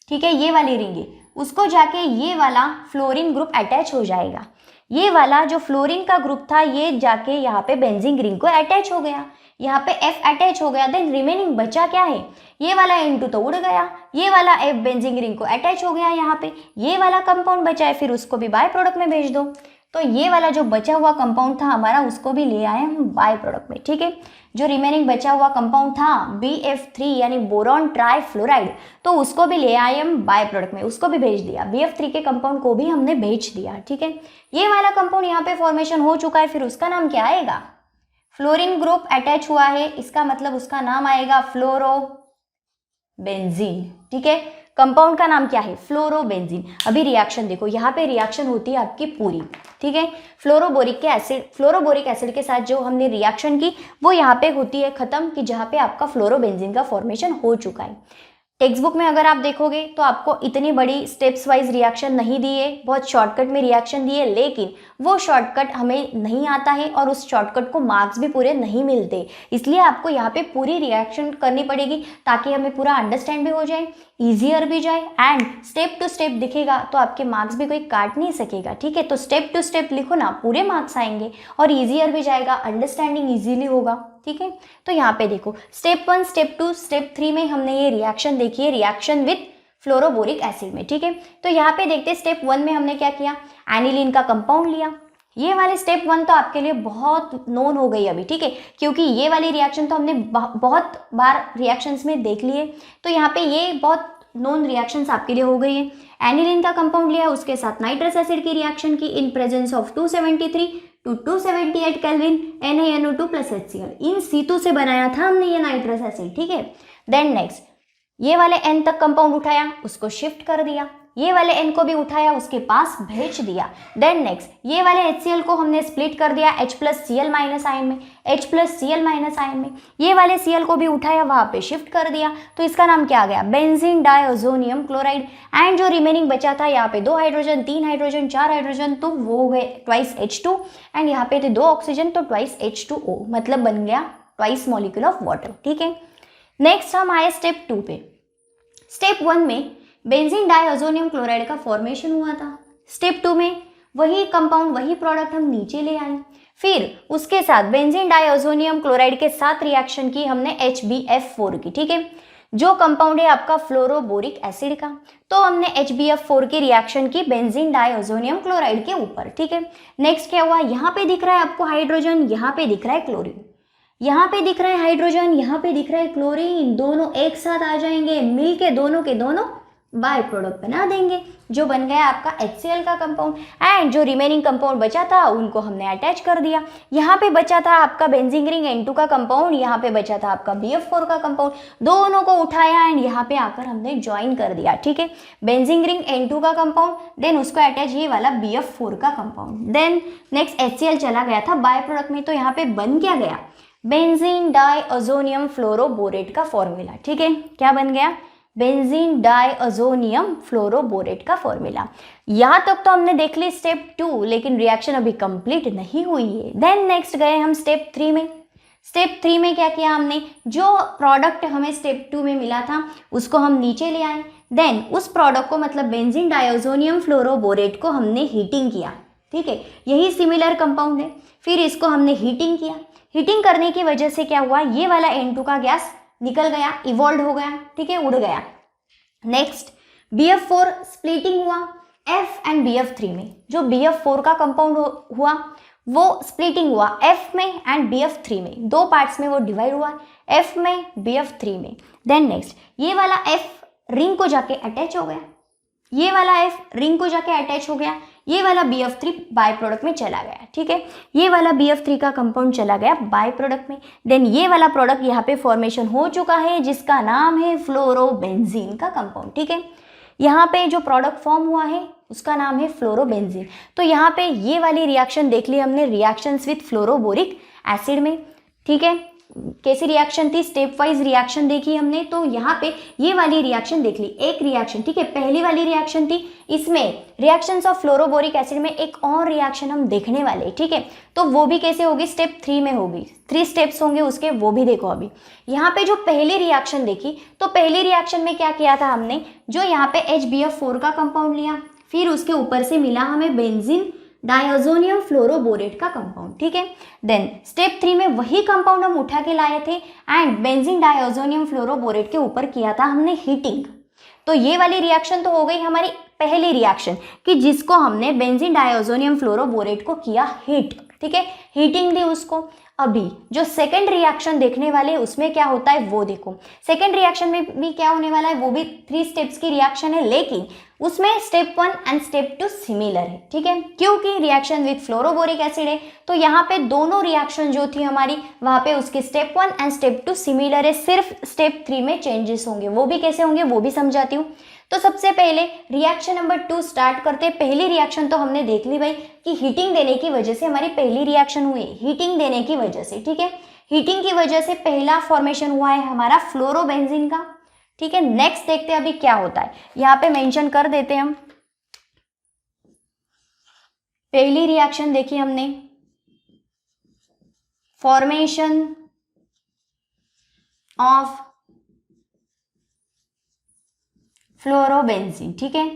ठीक है, ये वाली रिंग है, उसको जाके ये वाला फ्लोरीन ग्रुप अटैच हो जाएगा। ये वाला जो फ्लोरीन का ग्रुप था ये जाके यहाँ पे बेंजीन रिंग को अटैच हो गया, यहाँ पे F अटैच हो गया, देन रिमेनिंग बचा क्या है, ये वाला N2 तो उड़ गया, ये वाला F बेंजीन रिंग को अटैच हो गया, यहाँ पे ये वाला कंपाउंड बचा है, फिर उसको भी बाय प्रोडक्ट में भेज दो। तो ये वाला जो बचा हुआ कंपाउंड था हमारा उसको भी ले आए हम बाय प्रोडक्ट में, ठीक है। जो रिमेनिंग बचा हुआ कंपाउंड था BF3 यानी बोरॉन ट्राइफ्लोराइड, तो उसको भी ले आए हम बाय प्रोडक्ट में, उसको भी भेज दिया, BF3 के कंपाउंड को भी हमने भेज दिया, ठीक है। ये वाला कंपाउंड यहाँ पे फॉर्मेशन हो चुका है, फिर उसका नाम क्या आएगा, फ्लोरीन ग्रुप अटैच हुआ है, इसका मतलब उसका नाम आएगा फ्लोरो बेंजीन, ठीक है। कंपाउंड का नाम क्या है, फ्लोरोबेंजीन। अभी रिएक्शन देखो, यहाँ पे रिएक्शन होती है आपकी पूरी, ठीक है। फ्लोरोबोरिक एसिड के साथ जो हमने रिएक्शन की वो यहाँ पे होती है खत्म, कि जहाँ पे आपका फ्लोरोबेंजीन का फॉर्मेशन हो चुका है। टेक्स्ट बुक में अगर आप देखोगे तो आपको इतनी बड़ी स्टेप्स वाइज रिएक्शन नहीं दी है, बहुत शॉर्टकट में रिएक्शन दी है, लेकिन वो शॉर्टकट हमें नहीं आता है और उस शॉर्टकट को मार्क्स भी पूरे नहीं मिलते, इसलिए आपको यहाँ पे पूरी रिएक्शन करनी पड़ेगी ताकि हमें पूरा अंडरस्टैंड भी हो जाए, ईजियर भी जाए एंड स्टेप टू स्टेप दिखेगा तो आपके मार्क्स भी कोई काट नहीं सकेगा, ठीक है। तो स्टेप टू स्टेप लिखो ना, पूरे मार्क्स आएंगे और ईजियर भी जाएगा, अंडरस्टैंडिंग ईजिली होगा, ठीक है। तो यहाँ पे देखो स्टेप 1, स्टेप 2, स्टेप 3 में हमने ये रिएक्शन देखी है, रिएक्शन विथ फ्लोरोबोरिक एसिड में, ठीक है। तो यहाँ पे देखते हैं स्टेप 1 में हमने क्या किया, एनिलीन का कंपाउंड लिया। ये वाले स्टेप 1 तो आपके लिए बहुत नोन हो गई अभी, ठीक है, क्योंकि ये वाली रिएक्शन तो हमने बहुत बार रिएक्शंस में देख लिए, तो यहाँ पे ये बहुत नोन रिएक्शंस आपके लिए हो गई है। एनिलीन का कंपाउंड लिया, उसके साथ नाइट्रस एसिड की रिएक्शन की in presence of 273 to 278 kelvin NaNO2 plus HCl। इन C2 से बनाया था हमने ये नाइट्रस एसिड, ठीक है। देन नेक्स्ट ये वाले N तक कंपाउंड उठाया, उसको शिफ्ट कर दिया, ये वाले N को भी उठाया, उसके पास भेज दिया। देन नेक्स्ट ये वाले HCl को हमने स्प्लिट कर दिया H plus Cl minus ion में, H plus Cl minus ion में, ये वाले Cl को भी उठाया, वहाँ पे शिफ्ट कर दिया, तो इसका नाम क्या आ गया, बेंजीन डाइअज़ोनियम क्लोराइड। एंड जो रिमेनिंग बचा था यहाँ पे 2 हाइड्रोजन, 3 हाइड्रोजन, 4 हाइड्रोजन, तो वो हो गए ट्वाइस H2 एंड यहाँ पे थे 2 ऑक्सीजन, तो ट्वाइस H2O, मतलब बन गया ट्वाइस मॉलिक्यूल ऑफ वाटर, ठीक है। नेक्स्ट हम आए स्टेप 2 पे। स्टेप 1 में बेंजीन डाइअज़ोनियम क्लोराइड का फॉर्मेशन हुआ था, स्टेप 2 में वही कंपाउंड वही प्रोडक्ट हम नीचे ले आए, फिर उसके साथ बेंजीन डाइअज़ोनियम क्लोराइड के साथ रिएक्शन की हमने HbF4 की, ठीक है, जो कंपाउंड है आपका फ्लोरोबोरिक एसिड का, तो हमने HbF4 की रिएक्शन की बेंजीन डाइअज़ोनियम क्लोराइड के ऊपर, ठीक है। नेक्स्ट क्या हुआ, यहाँ पे दिख रहा है आपको हाइड्रोजन, यहाँ पे दिख रहा है क्लोरीन, यहाँ पे दिख रहा है हाइड्रोजन, यहाँ पे दिख रहा है क्लोरीन, दोनों एक साथ आ जाएंगे, मिलके दोनों के दोनों बाय प्रोडक्ट बना देंगे, जो बन गया आपका HCl का कंपाउंड। एंड जो रिमेनिंग कंपाउंड बचा था उनको हमने अटैच कर दिया, यहाँ पे बचा था आपका बेंजीन रिंग N2 का कंपाउंड, यहाँ पे बचा था आपका BF4 का कंपाउंड, दोनों को उठाया एंड यहाँ पे आकर हमने ज्वाइन कर दिया, ठीक है। बेंजीन रिंग N2 का कंपाउंड, देन उसको अटैच ये वाला BF4 का कंपाउंड, देन नेक्स्ट HCl चला गया था बाय प्रोडक्ट में, तो यहाँ पे बन क्या गया, बेंजीन डाइअज़ोनियम फ्लोरोबोरेट का फॉर्मूला, ठीक है। क्या बन गया, बेंजीन डाइअज़ोनियम फ्लोरोबोरेट का फॉर्मूला। यहाँ तक तो हमने देख ली स्टेप 2, लेकिन रिएक्शन अभी कंप्लीट नहीं हुई है। देन नेक्स्ट गए हम स्टेप 3 में। स्टेप 3 में क्या किया हमने, जो प्रोडक्ट हमें स्टेप 2 में मिला था उसको हम नीचे ले आए, देन उस प्रोडक्ट को मतलब बेंजीन डाइअज़ोनियम फ्लोरोबोरेट को हमने हीटिंग किया, ठीक है, यही सिमिलर कंपाउंड है। फिर इसको हमने हीटिंग किया, हीटिंग करने की वजह से क्या हुआ, ये वाला N2 का गैस निकल गया, इवॉल्व हो गया, ठीक है, उड़ गया। नेक्स्ट BF4 स्प्लिटिंग हुआ F एंड BF3 में, जो BF4 का कंपाउंड हुआ वो स्प्लिटिंग हुआ F में एंड BF3 में, 2 पार्ट्स में वो डिवाइड हुआ, F में BF3 में। देन नेक्स्ट ये वाला F रिंग को जाके अटैच हो गया, ये वाला F रिंग को जाके अटैच हो गया, ये वाला BF3 बाय प्रोडक्ट में चला गया, ठीक है, ये वाला BF3 का कंपाउंड चला गया बाय प्रोडक्ट में। देन ये वाला प्रोडक्ट यहाँ पे फॉर्मेशन हो चुका है जिसका नाम है फ्लोरोबेंजीन का कंपाउंड, ठीक है। यहाँ पे जो प्रोडक्ट फॉर्म हुआ है उसका नाम है फ्लोरोबेंजीन। तो यहाँ पे ये वाली रिएक्शन देख ली हमने, रिएक्शंस विथ फ्लोरोबोरिक एसिड में, ठीक है। कैसी रिएक्शन थी, स्टेप वाइज रिएक्शन देखी हमने, तो यहाँ पे ये वाली रिएक्शन देख ली, एक रिएक्शन, ठीक है, पहली वाली रिएक्शन थी, इसमें रिएक्शंस ऑफ फ्लोरोबोरिक एसिड में एक और रिएक्शन हम देखने वाले, ठीक है, तो वो भी कैसे होगी, स्टेप 3 में होगी, 3 स्टेप्स होंगे उसके, वो भी देखो। अभी यहाँ पे जो पहली रिएक्शन देखी, तो पहली रिएक्शन में क्या किया था हमने, जो यहाँ पे HbF4 का कंपाउंड लिया, फिर उसके ऊपर से मिला हमें बेंजीन डाइअज़ोनियम फ्लोरोबोरेट का कंपाउंड, ठीक है। देन स्टेप 3 में वही कंपाउंड हम उठा के लाए थे एंड बेंजीन डाइअज़ोनियम फ्लोरोबोरेट के ऊपर किया था हमने हीटिंग। तो ये वाली रिएक्शन तो हो गई हमारी पहली रिएक्शन, कि जिसको हमने बेंजीन डाइअज़ोनियम फ्लोरोबोरेट को किया हीट, ठीक है, हीटिंग दी उसको। अभी जो सेकंड रिएक्शन देखने वाले उसमें क्या होता है वो देखो। सेकंड रिएक्शन में भी क्या होने वाला है, वो भी 3 स्टेप्स की रिएक्शन है, लेकिन उसमें स्टेप 1 एंड स्टेप 2 सिमिलर है, ठीक है, क्योंकि रिएक्शन विथ फ्लोरोबोरिक एसिड है, तो यहाँ पे दोनों रिएक्शन जो थी हमारी वहाँ पे उसके स्टेप 1 एंड स्टेप 2 सिमिलर है, सिर्फ स्टेप 3 में चेंजेस होंगे, वो भी कैसे होंगे वो भी समझाती हूँ। तो सबसे पहले रिएक्शन नंबर 2 स्टार्ट करते हैं। पहली रिएक्शन तो हमने देख ली भाई कि हीटिंग देने की वजह से हमारी पहली रिएक्शन हुई, हीटिंग देने की वजह से, ठीक है। हीटिंग की वजह से पहला फॉर्मेशन हुआ है हमारा फ्लोरोबेंजीन का, ठीक है। नेक्स्ट देखते हैं अभी क्या होता है, यहाँ पे मेंशन कर देते हैं हम। पहली रिएक्शन देखी हमने, फॉर्मेशन ऑफ फ्लोरोबेंजीन, ठीक है,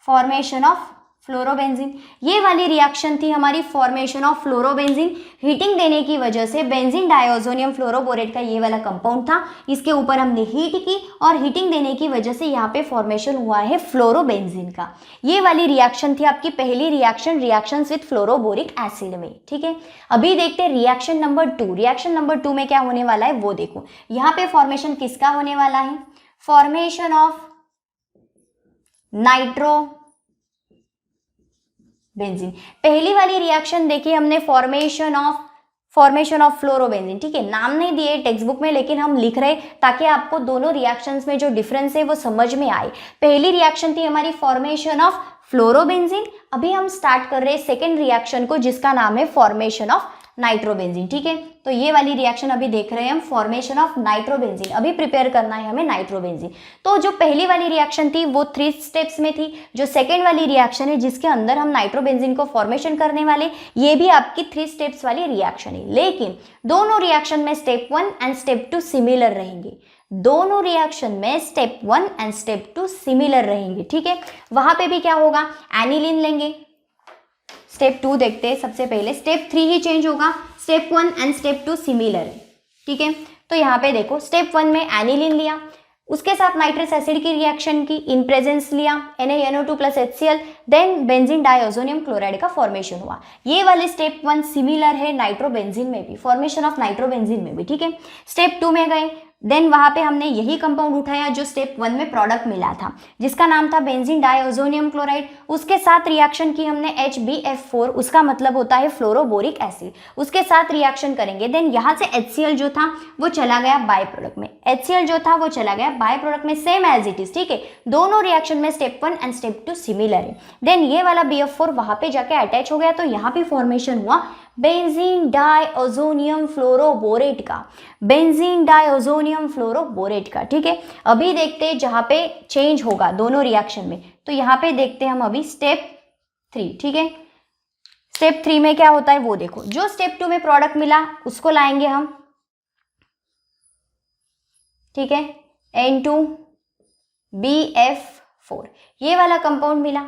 फॉर्मेशन ऑफ फ्लोरोबेंजीन। ये वाली रिएक्शन थी हमारी फॉर्मेशन ऑफ फ्लोरोबेंजीन। हीटिंग देने की वजह से बेंजीन डाइओजोनियम फ्लोरोबोरेट का ये वाला कंपाउंड था, इसके ऊपर हमने हीट की और हीटिंग देने की वजह से यहाँ पे फॉर्मेशन हुआ है फ्लोरोबेंजीन का। ये वाली रिएक्शन थी आपकी पहली reaction, reactions with fluoroboric acid में, ठीक है। अभी देखते हैं रिएक्शन नंबर 2। रिएक्शन नंबर 2 में क्या होने वाला है वो देखो। यहाँ पे फॉर्मेशन किसका होने वाला है, फॉर्मेशन ऑफ नाइट्रोबेंजीन। पहली वाली रिएक्शन देखिए हमने फॉर्मेशन ऑफ फ्लोरोबेंजीन, ठीक है। नाम नहीं दिए टेक्स्ट बुक में, लेकिन हम लिख रहे ताकि आपको दोनों रिएक्शंस में जो डिफरेंस है वो समझ में आए। पहली रिएक्शन थी हमारी फॉर्मेशन ऑफ फ्लोरोबेंजीन। अभी हम स्टार्ट कर रहे हैं सेकेंड रिएक्शन को, जिसका नाम है फॉर्मेशन ऑफ नाइट्रोबेंजीन, ठीक है। तो ये वाली रिएक्शन अभी देख रहे हैं हम, फॉर्मेशन ऑफ नाइट्रोबेंजीन। अभी प्रिपेयर करना है हमें नाइट्रोबेंजीन। तो जो पहली वाली रिएक्शन थी वो 3 स्टेप्स में थी। जो सेकेंड वाली रिएक्शन है जिसके अंदर हम नाइट्रोबेंजीन को फॉर्मेशन करने वाले, ये भी आपकी 3 स्टेप्स वाली रिएक्शन है। लेकिन दोनों रिएक्शन में स्टेप 1 एंड स्टेप 2 सिमिलर रहेंगे। दोनों रिएक्शन में स्टेप 1 एंड स्टेप 2 सिमिलर रहेंगे, ठीक है। वहां पे भी क्या होगा, एनिलीन लेंगे। स्टेप 2 देखते हैं सबसे पहले। स्टेप 3 ही चेंज होगा, स्टेप 1 एंड स्टेप 2 सिमिलर है, ठीक है। तो यहाँ पे देखो स्टेप 1 में एनिलीन लिया, उसके साथ नाइट्रस एसिड की रिएक्शन की, इन प्रेजेंस लिया NaNO2 + HCl, then benzene diazonium chloride का फॉर्मेशन हुआ। ये वाले स्टेप 1 सिमिलर है नाइट्रोबेंजीन में भी, फॉर्मेशन ऑफ नाइट्रोबेंजीन में भी, ठीक है। स्टेप 2 में गए, देन वहां पे हमने यही कंपाउंड उठाया जो स्टेप 1 में प्रोडक्ट मिला था, जिसका नाम था बेंजीन डाइओजोनियम क्लोराइड। उसके साथ रिएक्शन की हमने HbF4, उसका मतलब होता है फ्लोरोबोरिक एसिड, उसके साथ रिएक्शन करेंगे। देन यहाँ से HCl जो था वो चला गया बाय प्रोडक्ट में, HCl जो था वो चला गया बाय प्रोडक्ट में, सेम एज इट इज, ठीक है। दोनों रिएक्शन में स्टेप 1 एंड स्टेप 2 सिमिलर है। देन ये वाला BF4 वहां पे जाके अटैच हो गया, तो यहाँ पे फॉर्मेशन हुआ बेंजीन डाइओजोनियम फ्लोरोबोरेट का, बेंजीन डाइओजोनियम फ्लोरोबोरेट का, ठीक है। अभी देखते हैं जहाँ पे चेंज होगा दोनों रिएक्शन में, तो यहाँ पे देखते हैं हम अभी स्टेप 3, ठीक है। स्टेप 3 में क्या होता है वो देखो। जो स्टेप 2 में प्रोडक्ट मिला उसको लाएंगे हम, ठीक है, N2BF4, ये वाला कंपाउंड मिला।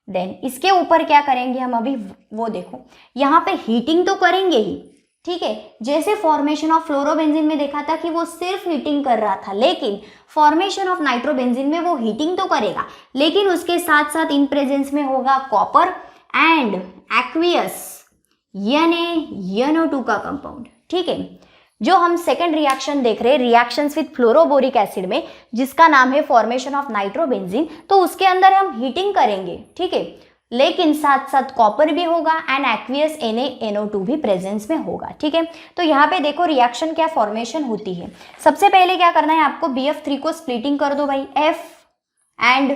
देन इसके ऊपर क्या करेंगे हम अभी वो देखो। यहाँ पे हीटिंग तो करेंगे ही, ठीक है। जैसे फॉर्मेशन ऑफ फ्लोरोबेंजीन में देखा था कि वो सिर्फ हीटिंग कर रहा था, लेकिन फॉर्मेशन ऑफ नाइट्रोबेंजीन में वो हीटिंग तो करेगा, लेकिन उसके साथ साथ इन प्रेजेंस में होगा कॉपर एंड एक्वियस NaNO2 का कंपाउंड, ठीक है। जो हम सेकेंड रिएक्शन देख रहे हैं रिएक्शंस विद फ्लोरोबोरिक एसिड में, जिसका नाम है फॉर्मेशन ऑफ नाइट्रोबेंजीन, तो उसके अंदर हम हीटिंग करेंगे, ठीक है, लेकिन साथ साथ कॉपर भी होगा एंड एक्वियस NaNO2 भी प्रेजेंस में होगा, ठीक है। तो यहाँ पे देखो रिएक्शन क्या फॉर्मेशन होती है। सबसे पहले क्या करना है आपको, BF3 को स्प्लिटिंग कर दो भाई, F एंड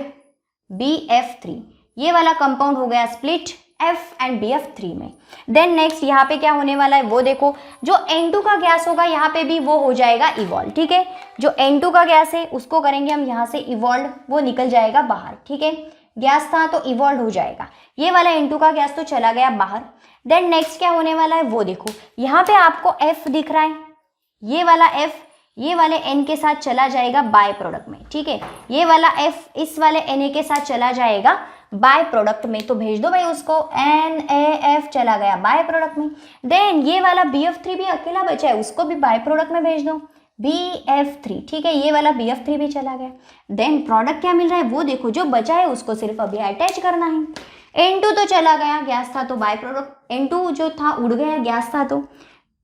BF3, ये वाला कंपाउंड हो गया स्प्लिट F एंड BF3 में। देन नेक्स्ट यहाँ पे क्या होने वाला है वो देखो। जो N2 का गैस होगा यहाँ पे भी वो हो जाएगा इवॉल्व, ठीक है। जो N2 का गैस है उसको करेंगे हम यहाँ से इवॉल्व, वो निकल जाएगा बाहर, ठीक है। गैस था तो इवॉल्व हो जाएगा, ये वाला N2 का गैस तो चला गया बाहर। देन नेक्स्ट क्या होने वाला है वो देखो। यहाँ पे आपको F दिख रहा है, ये वाला F ये वाले N के साथ चला जाएगा बाय प्रोडक्ट में, ठीक है। ये वाला F इस वाले Na के साथ चला जाएगा बाय प्रोडक्ट में, तो भेज दो भाई उसको, NaF चला गया बाय प्रोडक्ट में। देन ये वाला BF3 भी अकेला बचा है, उसको भी बाय प्रोडक्ट में भेज दो, BF3, ठीक है। ये वाला BF3 भी चला गया। देन प्रोडक्ट क्या मिल रहा है वो देखो, जो बचा है उसको सिर्फ अभी अटैच करना है। N2 तो चला गया, गैस था तो बाय प्रोडक्ट, N2 जो था उड़ गया, गैस था तो।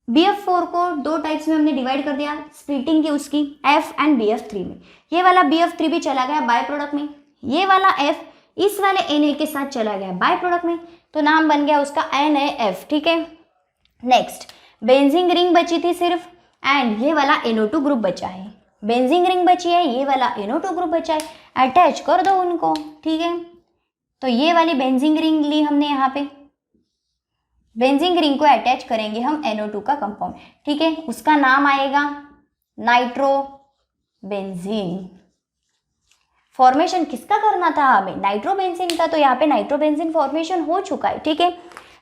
BF4 को 2 टाइप्स में हमने डिवाइड कर दिया, स्प्लिटिंग की उसकी, F एंड BF3 में। ये वाला BF3 भी चला गया बाय प्रोडक्ट में, ये वाला F इस वाले Na के साथ चला गया बाय प्रोडक्ट में, तो नाम बन गया उसका NaF, ठीक है। नेक्स्ट बेंजीन रिंग बची थी सिर्फ, एंड ये वाला NO2 ग्रुप बचा है, बेंजीन रिंग बची है, ये वाला NO2 ग्रुप बचा है, अटैच कर दो उनको, ठीक है। तो ये वाली बेंजीन रिंग ली हमने यहाँ पे, बेंजीन रिंग को अटैच करेंगे हम NO2 का कंपाउंड, ठीक है, उसका नाम आएगा नाइट्रोबेंजीन। फॉर्मेशन किसका करना था हमें? नाइट्रोबेंजीन का। तो यहाँ पे नाइट्रोबेंजीन फॉर्मेशन हो चुका है, ठीक है।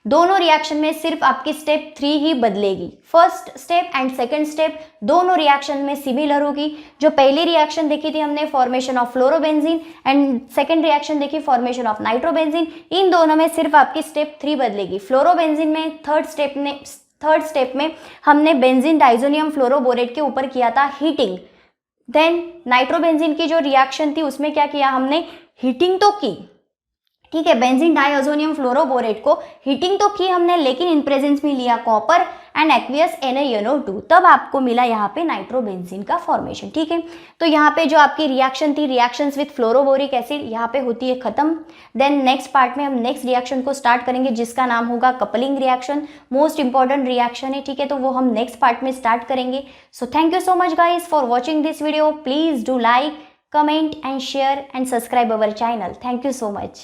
दोनों रिएक्शन में सिर्फ आपकी स्टेप 3 ही बदलेगी, first step and second step दोनों रिएक्शन में सिमिलर होगी। जो पहली रिएक्शन देखी थी हमने formation of fluorobenzene and second reaction देखी फॉर्मेशन ऑफ नाइट्रोबेंजीन, इन दोनों में सिर्फ आपकी स्टेप 3 बदलेगी। फ्लोरोबेंजीन में थर्ड स्टेप में हमने बेंजीन डाइजोनियम फ्लोरोबोरेट के ऊपर किया था हीटिंग, देन नाइट्रोबेंजीन की जो रिएक्शन थी उसमें क्या किया हमने, हीटिंग तो की, ठीक है, बेंजीन डाइअज़ोनियम फ्लोरोबोरेट को हीटिंग तो की हमने, लेकिन इन प्रेजेंस में लिया कॉपर एंड एक्वियस NaNO2, तब आपको मिला यहाँ पे नाइट्रोबेंजीन का फॉर्मेशन, ठीक है। तो यहाँ पे जो आपकी रिएक्शन थी, रिएक्शंस विथ फ्लोरोबोरिक एसिड, यहाँ पे होती है खत्म। देन नेक्स्ट पार्ट में हम नेक्स्ट रिएक्शन को स्टार्ट करेंगे जिसका नाम होगा coupling reaction, most important reaction है, ठीक है। तो वो हम नेक्स्ट पार्ट में स्टार्ट करेंगे। So thank you so much guys for watching this video. Please do like, comment and share and subscribe our channel. Thank you so much.